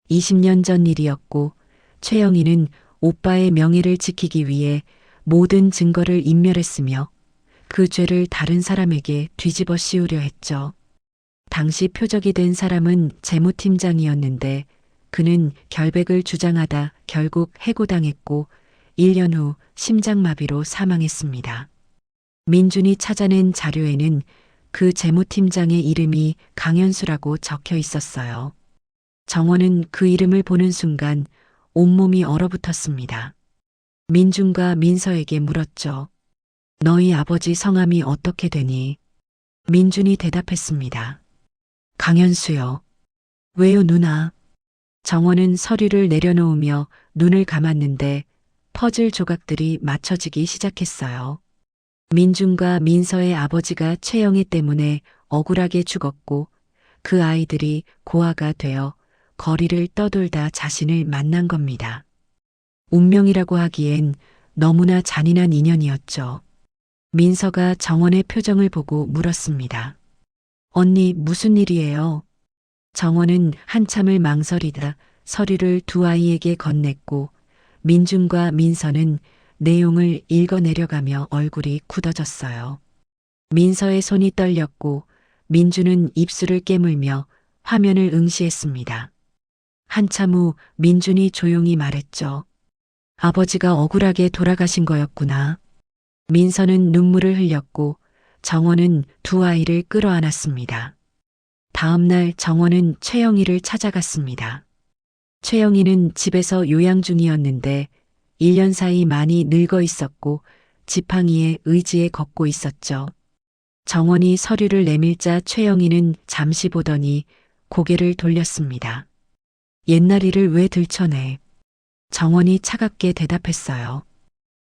20년 전 일이었고 최영희는 오빠의 명예를 지키기 위해 모든 증거를 인멸했으며 그 죄를 다른 사람에게 뒤집어 씌우려 했죠. 당시 표적이 된 사람은 재무팀장이었는데 그는 결백을 주장하다 결국 해고당했고 1년 후 심장마비로 사망했습니다. 민준이 찾아낸 자료에는 그 재무팀장의 이름이 강현수라고 적혀 있었어요. 정원은 그 이름을 보는 순간 온몸이 얼어붙었습니다. 민준과 민서에게 물었죠. 너희 아버지 성함이 어떻게 되니? 민준이 대답했습니다. 강현수요. 왜요, 누나? 정원은 서류를 내려놓으며 눈을 감았는데 퍼즐 조각들이 맞춰지기 시작했어요. 민준과 민서의 아버지가 최영희 때문에 억울하게 죽었고 그 아이들이 고아가 되어 거리를 떠돌다 자신을 만난 겁니다. 운명이라고 하기엔 너무나 잔인한 인연이었죠. 민서가 정원의 표정을 보고 물었습니다. 언니, 무슨 일이에요? 정원은 한참을 망설이다 서류를 두 아이에게 건넸고 민준과 민서는 내용을 읽어내려가며 얼굴이 굳어졌어요. 민서의 손이 떨렸고 민준은 입술을 깨물며 화면을 응시했습니다. 한참 후 민준이 조용히 말했죠. 아버지가 억울하게 돌아가신 거였구나. 민서는 눈물을 흘렸고 정원은 두 아이를 끌어안았습니다. 다음 날 정원은 최영희를 찾아갔습니다. 최영희는 집에서 요양 중이었는데 1년 사이 많이 늙어 있었고 지팡이에 의지에 걷고 있었죠. 정원이 서류를 내밀자 최영희는 잠시 보더니 고개를 돌렸습니다. 옛날 일을 왜 들춰내? 정원이 차갑게 대답했어요.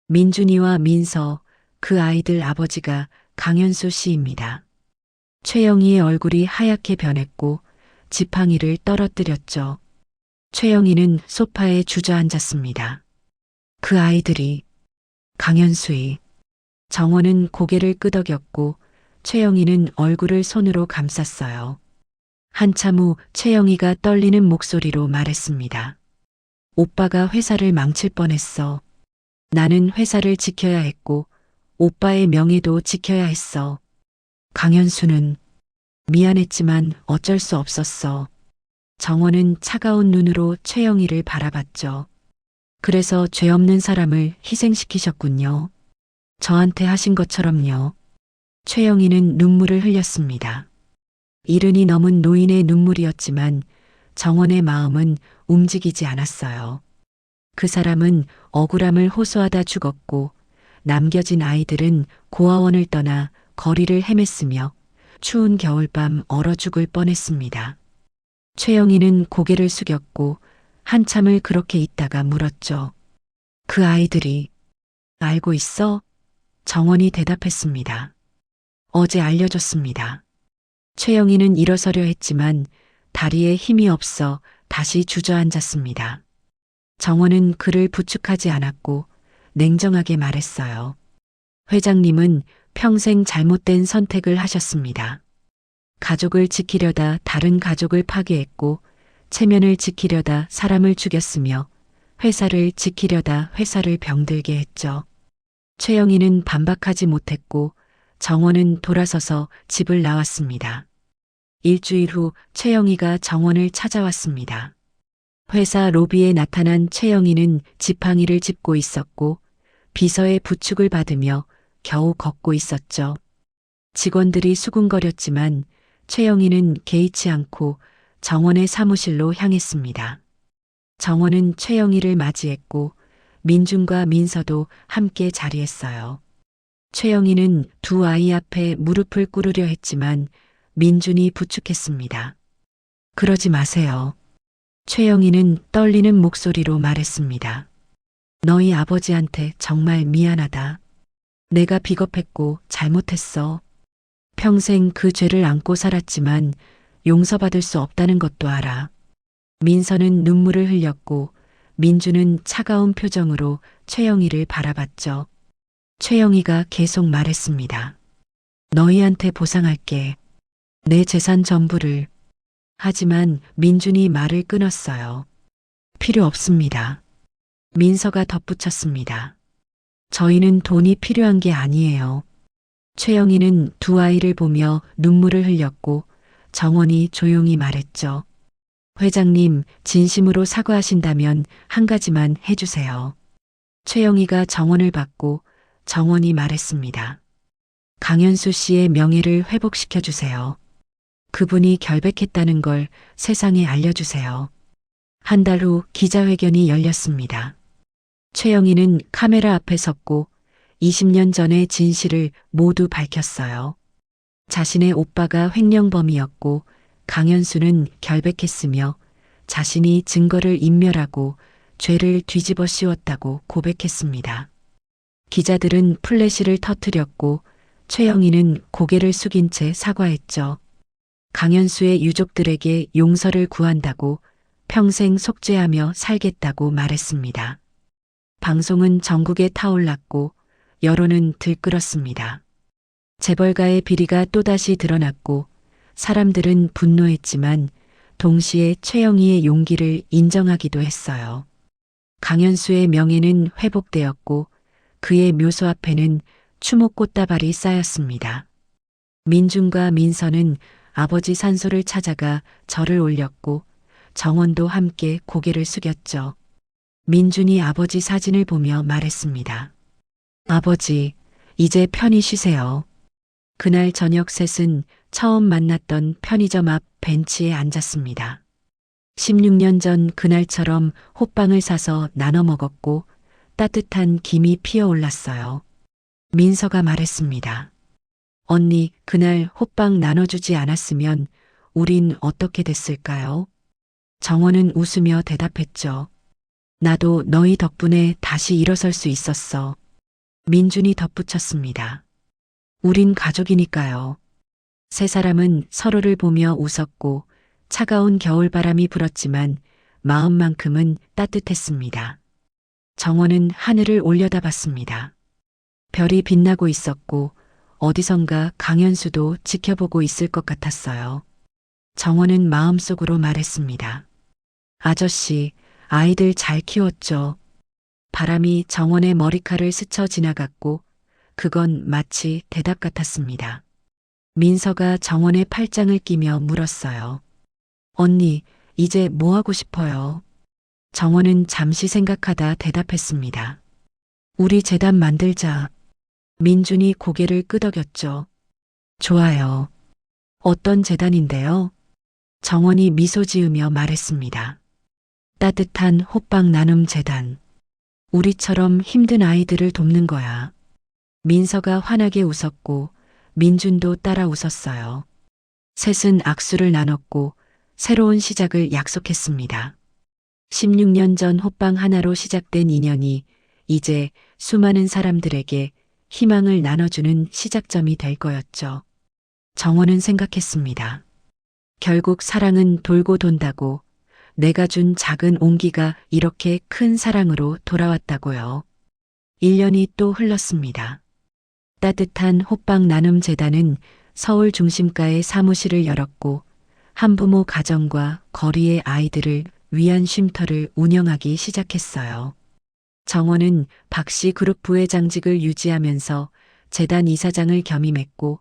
민준이와 민서, 그 아이들 아버지가 강현수 씨입니다. 최영희의 얼굴이 하얗게 변했고 지팡이를 떨어뜨렸죠. 최영희는 소파에 주저앉았습니다. 그 아이들이 강현수이. 정원은 고개를 끄덕였고 최영희는 얼굴을 손으로 감쌌어요. 한참 후 최영희가 떨리는 목소리로 말했습니다. 오빠가 회사를 망칠 뻔했어. 나는 회사를 지켜야 했고 오빠의 명예도 지켜야 했어. 강현수는 미안했지만 어쩔 수 없었어. 정원은 차가운 눈으로 최영희를 바라봤죠. 그래서 죄 없는 사람을 희생시키셨군요. 저한테 하신 것처럼요. 최영희는 눈물을 흘렸습니다. 이른이 넘은 노인의 눈물이었지만 정원의 마음은 움직이지 않았어요. 그 사람은 억울함을 호소하다 죽었고 남겨진 아이들은 고아원을 떠나 거리를 헤맸으며 추운 겨울밤 얼어 죽을 뻔했습니다. 최영희는 고개를 숙였고 한참을 그렇게 있다가 물었죠. 그 아이들이 알고 있어? 정원이 대답했습니다. 어제 알려줬습니다. 최영희는 일어서려 했지만 다리에 힘이 없어 다시 주저앉았습니다. 정원은 그를 부축하지 않았고 냉정하게 말했어요. 회장님은 평생 잘못된 선택을 하셨습니다. 가족을 지키려다 다른 가족을 파괴했고, 체면을 지키려다 사람을 죽였으며, 회사를 지키려다 회사를 병들게 했죠. 최영희는 반박하지 못했고, 정원은 돌아서서 집을 나왔습니다. 일주일 후 최영희가 정원을 찾아왔습니다. 회사 로비에 나타난 최영희는 지팡이를 짚고 있었고, 비서의 부축을 받으며 겨우 걷고 있었죠. 직원들이 수군거렸지만 최영희는 개의치 않고 정원의 사무실로 향했습니다. 정원은 최영희를 맞이했고 민준과 민서도 함께 자리했어요. 최영희는 두 아이 앞에 무릎을 꿇으려 했지만 민준이 부축했습니다. 그러지 마세요. 최영희는 떨리는 목소리로 말했습니다. 너희 아버지한테 정말 미안하다. 내가 비겁했고 잘못했어. 평생 그 죄를 안고 살았지만 용서받을 수 없다는 것도 알아. 민서는 눈물을 흘렸고 민주는 차가운 표정으로 최영희를 바라봤죠. 최영희가 계속 말했습니다. 너희한테 보상할게. 내 재산 전부를. 하지만 민준이 말을 끊었어요. 필요 없습니다. 민서가 덧붙였습니다. 저희는 돈이 필요한 게 아니에요. 최영희는 두 아이를 보며 눈물을 흘렸고 정원이 조용히 말했죠. 회장님, 진심으로 사과하신다면 한 가지만 해주세요. 최영희가 정원을 받고 정원이 말했습니다. 강현수 씨의 명예를 회복시켜주세요. 그분이 결백했다는 걸 세상에 알려주세요. 한 달 후 기자회견이 열렸습니다. 최영희는 카메라 앞에 섰고 20년 전의 진실을 모두 밝혔어요. 자신의 오빠가 횡령범이었고 강현수는 결백했으며 자신이 증거를 인멸하고 죄를 뒤집어 씌웠다고 고백했습니다. 기자들은 플래시를 터뜨렸고 최영희는 고개를 숙인 채 사과했죠. 강현수의 유족들에게 용서를 구한다고 평생 속죄하며 살겠다고 말했습니다. 방송은 전국에 타올랐고 여론은 들끓었습니다. 재벌가의 비리가 또다시 드러났고 사람들은 분노했지만 동시에 최영희의 용기를 인정하기도 했어요. 강현수의 명예는 회복되었고 그의 묘소 앞에는 추목 꽃다발이 쌓였습니다. 민준과 민서는 아버지 산소를 찾아가 절을 올렸고 정원도 함께 고개를 숙였죠. 민준이 아버지 사진을 보며 말했습니다. 아버지, 이제 편히 쉬세요. 그날 저녁 셋은 처음 만났던 편의점 앞 벤치에 앉았습니다. 16년 전 그날처럼 호빵을 사서 나눠 먹었고 따뜻한 김이 피어올랐어요. 민서가 말했습니다. 언니, 그날 호빵 나눠주지 않았으면 우린 어떻게 됐을까요? 정원은 웃으며 대답했죠. 나도 너희 덕분에 다시 일어설 수 있었어. 민준이 덧붙였습니다. 우린 가족이니까요. 세 사람은 서로를 보며 웃었고 차가운 겨울바람이 불었지만 마음만큼은 따뜻했습니다. 정원은 하늘을 올려다봤습니다. 별이 빛나고 있었고 어디선가 강현수도 지켜보고 있을 것 같았어요. 정원은 마음속으로 말했습니다. 아저씨, 아이들 잘 키웠죠. 바람이 정원의 머리칼을 스쳐 지나갔고 그건 마치 대답 같았습니다. 민서가 정원의 팔짱을 끼며 물었어요. 언니, 이제 뭐 하고 싶어요? 정원은 잠시 생각하다 대답했습니다. 우리 재단 만들자. 민준이 고개를 끄덕였죠. 좋아요. 어떤 재단인데요? 정원이 미소 지으며 말했습니다. 따뜻한 호빵 나눔 재단. 우리처럼 힘든 아이들을 돕는 거야. 민서가 환하게 웃었고 민준도 따라 웃었어요. 셋은 악수를 나눴고 새로운 시작을 약속했습니다. 16년 전 호빵 하나로 시작된 인연이 이제 수많은 사람들에게 희망을 나눠주는 시작점이 될 거였죠. 정원은 생각했습니다. 결국 사랑은 돌고 돈다고 내가 준 작은 온기가 이렇게 큰 사랑으로 돌아왔다고요. 1년이 또 흘렀습니다. 따뜻한 호빵 나눔 재단은 서울 중심가에 사무실을 열었고 한부모 가정과 거리의 아이들을 위한 쉼터를 운영하기 시작했어요. 정원은 박씨 그룹 부회장직을 유지하면서 재단 이사장을 겸임했고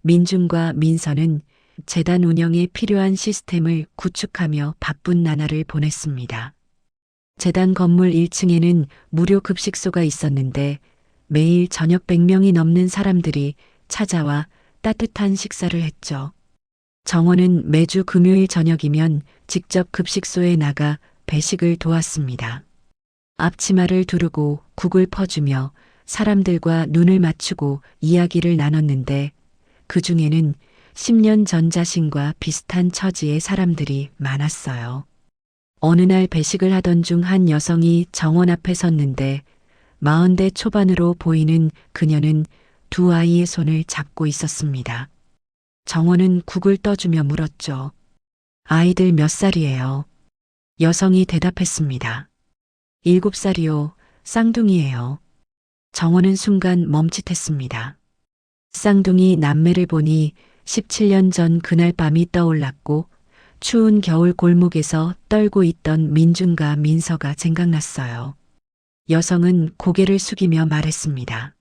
민준과 민서는 재단 운영에 필요한 시스템을 구축하며 바쁜 나날을 보냈습니다. 재단 건물 1층에는 무료 급식소가 있었는데 매일 저녁 100명이 넘는 사람들이 찾아와 따뜻한 식사를 했죠. 정원은 매주 금요일 저녁이면 직접 급식소에 나가 배식을 도왔습니다. 앞치마를 두르고 국을 퍼주며 사람들과 눈을 맞추고 이야기를 나눴는데 그 중에는 10년 전 자신과 비슷한 처지의 사람들이 많았어요. 어느 날 배식을 하던 중 한 여성이 정원 앞에 섰는데 40대 초반으로 보이는 그녀는 두 아이의 손을 잡고 있었습니다. 정원은 국을 떠주며 물었죠. 아이들 몇 살이에요? 여성이 대답했습니다. 7살이요. 쌍둥이에요. 정원은 순간 멈칫했습니다. 쌍둥이 남매를 보니 17년 전 그날 밤이 떠올랐고 추운 겨울 골목에서 떨고 있던 민준과 민서가 생각났어요. 여성은 고개를 숙이며 말했습니다.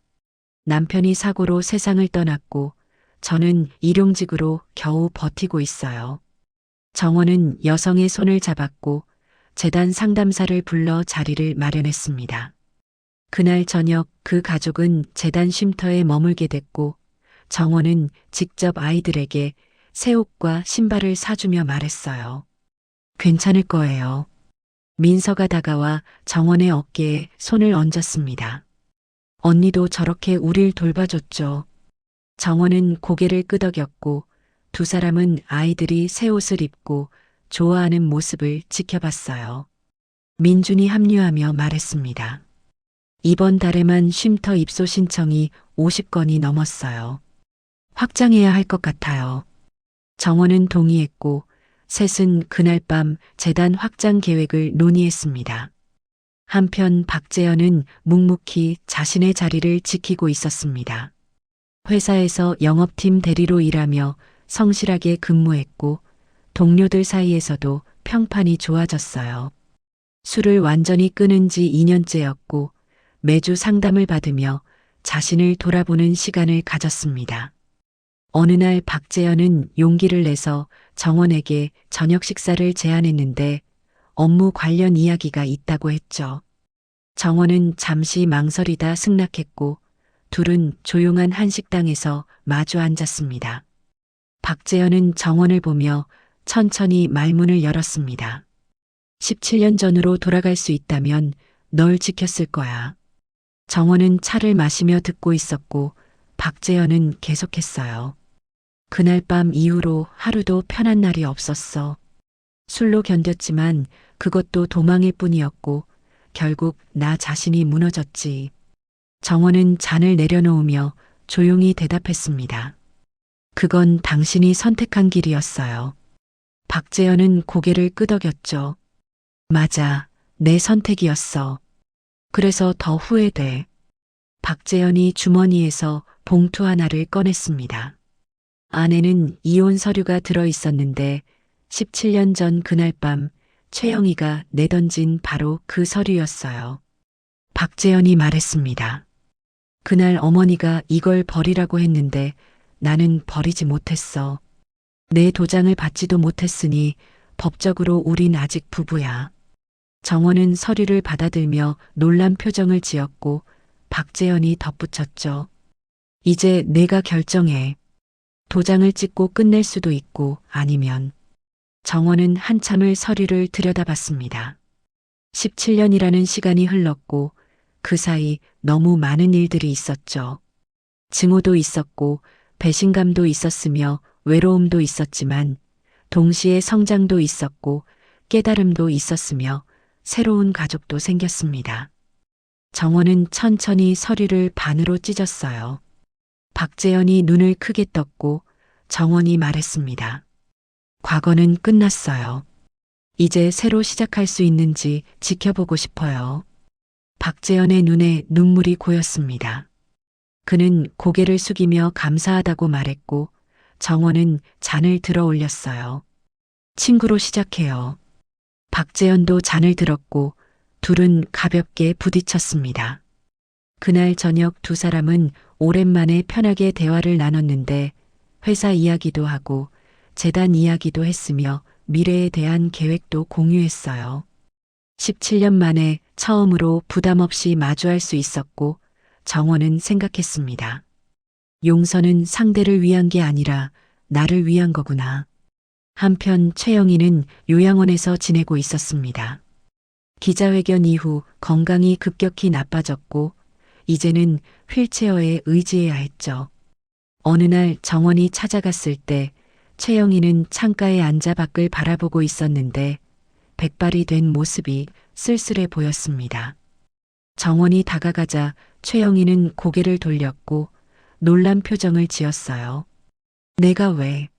남편이 사고로 세상을 떠났고 저는 일용직으로 겨우 버티고 있어요. 정원은 여성의 손을 잡았고 재단 상담사를 불러 자리를 마련했습니다. 그날 저녁 그 가족은 재단 쉼터에 머물게 됐고 정원은 직접 아이들에게 새 옷과 신발을 사주며 말했어요. 괜찮을 거예요. 민서가 다가와 정원의 어깨에 손을 얹었습니다. 언니도 저렇게 우릴 돌봐줬죠. 정원은 고개를 끄덕였고 두 사람은 아이들이 새 옷을 입고 좋아하는 모습을 지켜봤어요. 민준이 합류하며 말했습니다. 이번 달에만 쉼터 입소 신청이 50건이 넘었어요. 확장해야 할 것 같아요. 정원은 동의했고 셋은 그날 밤 재단 확장 계획을 논의했습니다. 한편 박재현은 묵묵히 자신의 자리를 지키고 있었습니다. 회사에서 영업팀 대리로 일하며 성실하게 근무했고 동료들 사이에서도 평판이 좋아졌어요. 술을 완전히 끊은 지 2년째였고 매주 상담을 받으며 자신을 돌아보는 시간을 가졌습니다. 어느 날 박재현은 용기를 내서 정원에게 저녁 식사를 제안했는데 업무 관련 이야기가 있다고 했죠. 정원은 잠시 망설이다 승낙했고 둘은 조용한 한식당에서 마주 앉았습니다. 박재현은 정원을 보며 천천히 말문을 열었습니다. 17년 전으로 돌아갈 수 있다면 널 지켰을 거야. 정원은 차를 마시며 듣고 있었고 박재현은 계속했어요. 그날 밤 이후로 하루도 편한 날이 없었어. 술로 견뎠지만 그것도 도망일 뿐이었고 결국 나 자신이 무너졌지. 정원은 잔을 내려놓으며 조용히 대답했습니다. 그건 당신이 선택한 길이었어요. 박재현은 고개를 끄덕였죠. 맞아, 내 선택이었어. 그래서 더 후회돼. 박재현이 주머니에서 봉투 하나를 꺼냈습니다. 안에는 이혼 서류가 들어 있었는데 17년 전 그날 밤 최영희가 내던진 바로 그 서류였어요. 박재현이 말했습니다. 그날 어머니가 이걸 버리라고 했는데 나는 버리지 못했어. 내 도장을 받지도 못했으니 법적으로 우린 아직 부부야. 정원은 서류를 받아들며 놀란 표정을 지었고 박재현이 덧붙였죠. 이제 내가 결정해. 도장을 찍고 끝낼 수도 있고 아니면. 정원은 한참을 서류를 들여다봤습니다. 17년이라는 시간이 흘렀고 그 사이 너무 많은 일들이 있었죠. 증오도 있었고 배신감도 있었으며 외로움도 있었지만 동시에 성장도 있었고 깨달음도 있었으며 새로운 가족도 생겼습니다. 정원은 천천히 서류를 반으로 찢었어요. 박재현이 눈을 크게 떴고 정원이 말했습니다. 과거는 끝났어요. 이제 새로 시작할 수 있는지 지켜보고 싶어요. 박재현의 눈에 눈물이 고였습니다. 그는 고개를 숙이며 감사하다고 말했고 정원은 잔을 들어 올렸어요. 친구로 시작해요. 박재현도 잔을 들었고 둘은 가볍게 부딪혔습니다. 그날 저녁 두 사람은 오랜만에 편하게 대화를 나눴는데 회사 이야기도 하고 재단 이야기도 했으며 미래에 대한 계획도 공유했어요. 17년 만에 처음으로 부담 없이 마주할 수 있었고 정원은 생각했습니다. 용서는 상대를 위한 게 아니라 나를 위한 거구나. 한편 최영희는 요양원에서 지내고 있었습니다. 기자회견 이후 건강이 급격히 나빠졌고 이제는 휠체어에 의지해야 했죠. 어느 날 정원이 찾아갔을 때 최영희는 창가에 앉아 밖을 바라보고 있었는데 백발이 된 모습이 쓸쓸해 보였습니다. 정원이 다가가자 최영희는 고개를 돌렸고 놀란 표정을 지었어요. 내가 왜?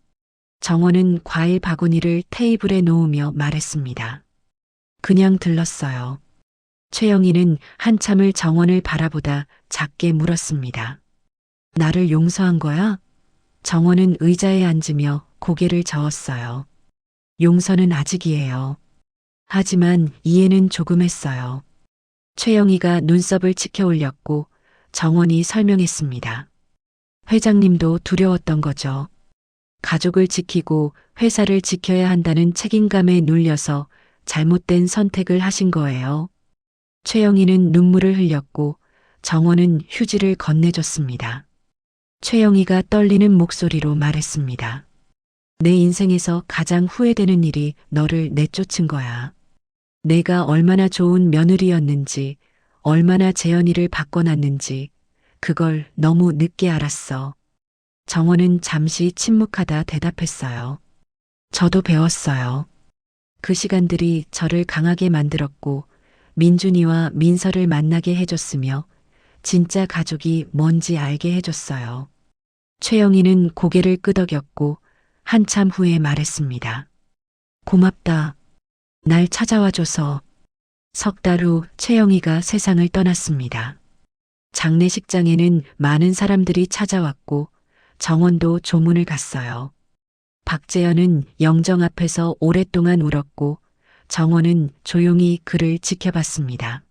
정원은 과일 바구니를 테이블에 놓으며 말했습니다. 그냥 들렀어요. 최영희는 한참을 정원을 바라보다 작게 물었습니다. 나를 용서한 거야? 정원은 의자에 앉으며 고개를 저었어요. 용서는 아직이에요. 하지만 이해는 조금 했어요. 최영희가 눈썹을 치켜 올렸고 정원이 설명했습니다. 회장님도 두려웠던 거죠. 가족을 지키고 회사를 지켜야 한다는 책임감에 눌려서 잘못된 선택을 하신 거예요. 최영희는 눈물을 흘렸고 정원은 휴지를 건네줬습니다. 최영희가 떨리는 목소리로 말했습니다. 내 인생에서 가장 후회되는 일이 너를 내쫓은 거야. 내가 얼마나 좋은 며느리였는지, 얼마나 재현이를 바꿔놨는지, 그걸 너무 늦게 알았어. 정원은 잠시 침묵하다 대답했어요. 저도 배웠어요. 그 시간들이 저를 강하게 만들었고, 민준이와 민서를 만나게 해줬으며, 진짜 가족이 뭔지 알게 해줬어요. 최영희는 고개를 끄덕였고, 한참 후에 말했습니다. 고맙다. 날 찾아와줘서. 석 달 후 최영희가 세상을 떠났습니다. 장례식장에는 많은 사람들이 찾아왔고 정원도 조문을 갔어요. 박재현은 영정 앞에서 오랫동안 울었고 정원은 조용히 그를 지켜봤습니다.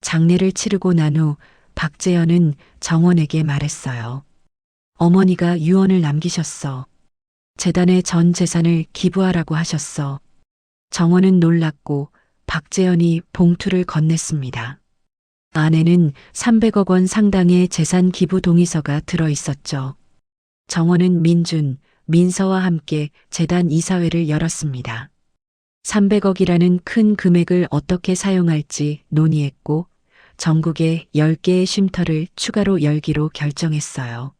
장례를 치르고 난 후 박재현은 정원에게 말했어요. 어머니가 유언을 남기셨어. 재단에 전 재산을 기부하라고 하셨어. 정원은 놀랐고 박재현이 봉투를 건넸습니다. 안에는 300억 원 상당의 재산 기부 동의서가 들어 있었죠. 정원은 민준, 민서와 함께 재단 이사회를 열었습니다. 300억이라는 큰 금액을 어떻게 사용할지 논의했고 전국에 10개의 쉼터를 추가로 열기로 결정했어요.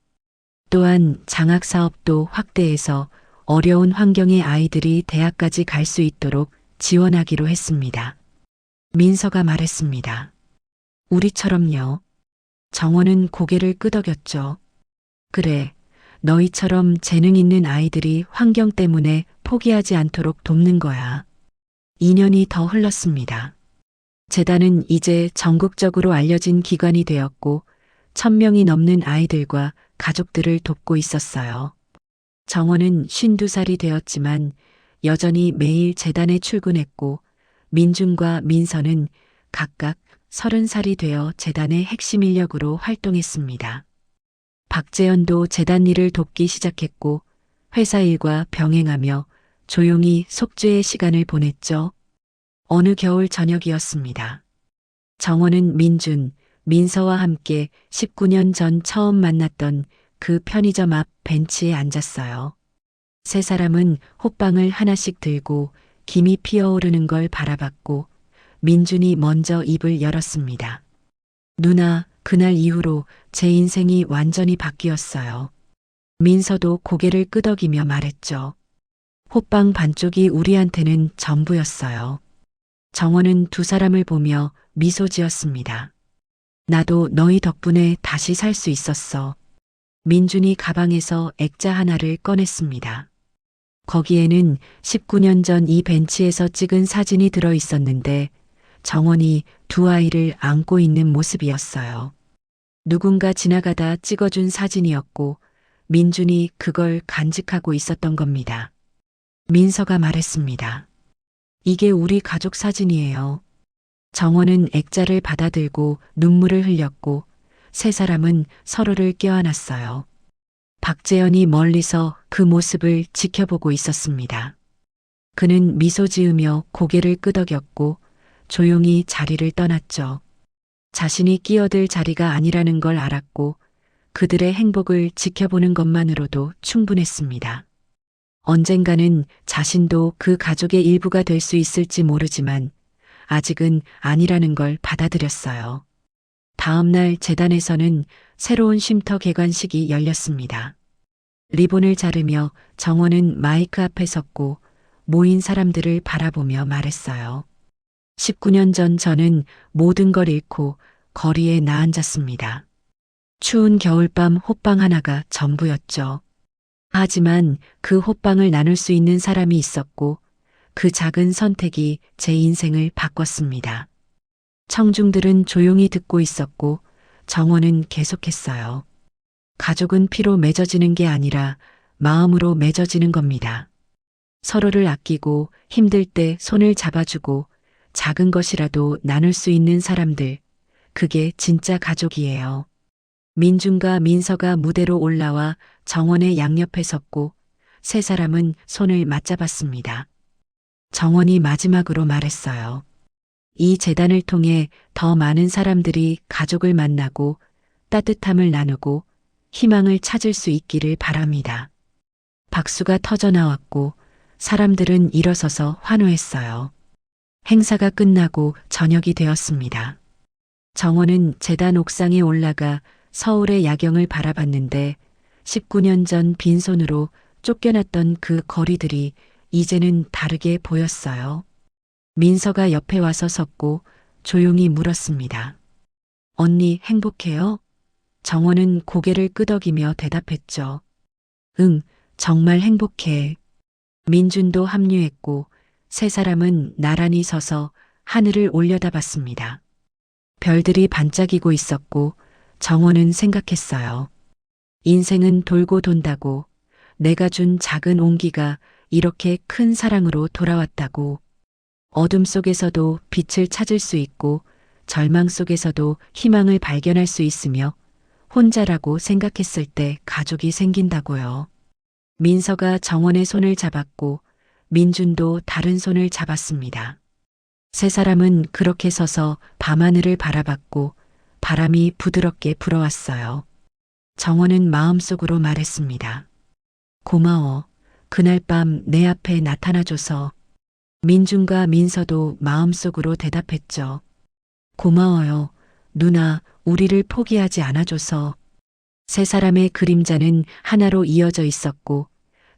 또한 장학 사업도 확대해서 어려운 환경의 아이들이 대학까지 갈 수 있도록 지원하기로 했습니다. 민서가 말했습니다. 우리처럼요. 정원은 고개를 끄덕였죠. 그래, 너희처럼 재능 있는 아이들이 환경 때문에 포기하지 않도록 돕는 거야. 2년이 더 흘렀습니다. 재단은 이제 전국적으로 알려진 기관이 되었고 1000명이 넘는 아이들과 가족들을 돕고 있었어요. 정원은 52살이 되었지만 여전히 매일 재단에 출근했고 민준과 민서는 각각 30살이 되어 재단의 핵심 인력으로 활동했습니다. 박재현도 재단 일을 돕기 시작했고 회사 일과 병행하며 조용히 속죄의 시간을 보냈죠. 어느 겨울 저녁이었습니다. 정원은 민준, 민서와 함께 19년 전 처음 만났던 그 편의점 앞 벤치에 앉았어요. 세 사람은 호빵을 하나씩 들고 김이 피어오르는 걸 바라봤고 민준이 먼저 입을 열었습니다. 누나, 그날 이후로 제 인생이 완전히 바뀌었어요. 민서도 고개를 끄덕이며 말했죠. 호빵 반쪽이 우리한테는 전부였어요. 정원은 두 사람을 보며 미소 지었습니다. 나도 너희 덕분에 다시 살 수 있었어. 민준이 가방에서 액자 하나를 꺼냈습니다. 거기에는 19년 전 이 벤치에서 찍은 사진이 들어 있었는데 정원이 두 아이를 안고 있는 모습이었어요. 누군가 지나가다 찍어준 사진이었고 민준이 그걸 간직하고 있었던 겁니다. 민서가 말했습니다. 이게 우리 가족 사진이에요. 정원은 액자를 받아들고 눈물을 흘렸고 세 사람은 서로를 껴안았어요. 박재현이 멀리서 그 모습을 지켜보고 있었습니다. 그는 미소 지으며 고개를 끄덕였고 조용히 자리를 떠났죠. 자신이 끼어들 자리가 아니라는 걸 알았고 그들의 행복을 지켜보는 것만으로도 충분했습니다. 언젠가는 자신도 그 가족의 일부가 될 수 있을지 모르지만 아직은 아니라는 걸 받아들였어요. 다음 날 재단에서는 새로운 쉼터 개관식이 열렸습니다. 리본을 자르며 정원은 마이크 앞에 섰고 모인 사람들을 바라보며 말했어요. 19년 전 저는 모든 걸 잃고 거리에 나앉았습니다. 추운 겨울밤 호빵 하나가 전부였죠. 하지만 그 호빵을 나눌 수 있는 사람이 있었고 그 작은 선택이 제 인생을 바꿨습니다. 청중들은 조용히 듣고 있었고 정원은 계속했어요. 가족은 피로 맺어지는 게 아니라 마음으로 맺어지는 겁니다. 서로를 아끼고 힘들 때 손을 잡아주고 작은 것이라도 나눌 수 있는 사람들, 그게 진짜 가족이에요. 민준과 민서가 무대로 올라와 정원의 양옆에 섰고 세 사람은 손을 맞잡았습니다. 정원이 마지막으로 말했어요. 이 재단을 통해 더 많은 사람들이 가족을 만나고 따뜻함을 나누고 희망을 찾을 수 있기를 바랍니다. 박수가 터져 나왔고 사람들은 일어서서 환호했어요. 행사가 끝나고 저녁이 되었습니다. 정원은 재단 옥상에 올라가 서울의 야경을 바라봤는데 19년 전 빈손으로 쫓겨났던 그 거리들이 이제는 다르게 보였어요. 민서가 옆에 와서 섰고 조용히 물었습니다. 언니 행복해요? 정원은 고개를 끄덕이며 대답했죠. 응, 정말 행복해. 민준도 합류했고 세 사람은 나란히 서서 하늘을 올려다봤습니다. 별들이 반짝이고 있었고 정원은 생각했어요. 인생은 돌고 돈다고, 내가 준 작은 온기가 이렇게 큰 사랑으로 돌아왔다고. 어둠 속에서도 빛을 찾을 수 있고 절망 속에서도 희망을 발견할 수 있으며 혼자라고 생각했을 때 가족이 생긴다고요. 민서가 정원의 손을 잡았고 민준도 다른 손을 잡았습니다. 세 사람은 그렇게 서서 밤하늘을 바라봤고 바람이 부드럽게 불어왔어요. 정원은 마음속으로 말했습니다. 고마워. 그날 밤 내 앞에 나타나줘서. 민준과 민서도 마음속으로 대답했죠. 고마워요. 누나, 우리를 포기하지 않아줘서. 세 사람의 그림자는 하나로 이어져 있었고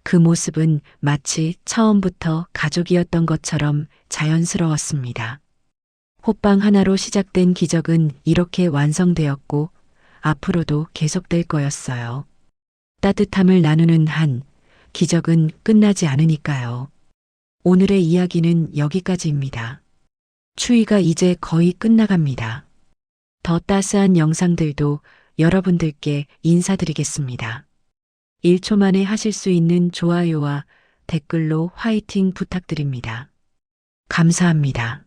그 모습은 마치 처음부터 가족이었던 것처럼 자연스러웠습니다. 호빵 하나로 시작된 기적은 이렇게 완성되었고 앞으로도 계속될 거였어요. 따뜻함을 나누는 한, 기적은 끝나지 않으니까요. 오늘의 이야기는 여기까지입니다. 추위가 이제 거의 끝나갑니다. 더 따스한 영상들도 여러분들께 인사드리겠습니다. 1초 만에 하실 수 있는 좋아요와 댓글로 화이팅 부탁드립니다. 감사합니다.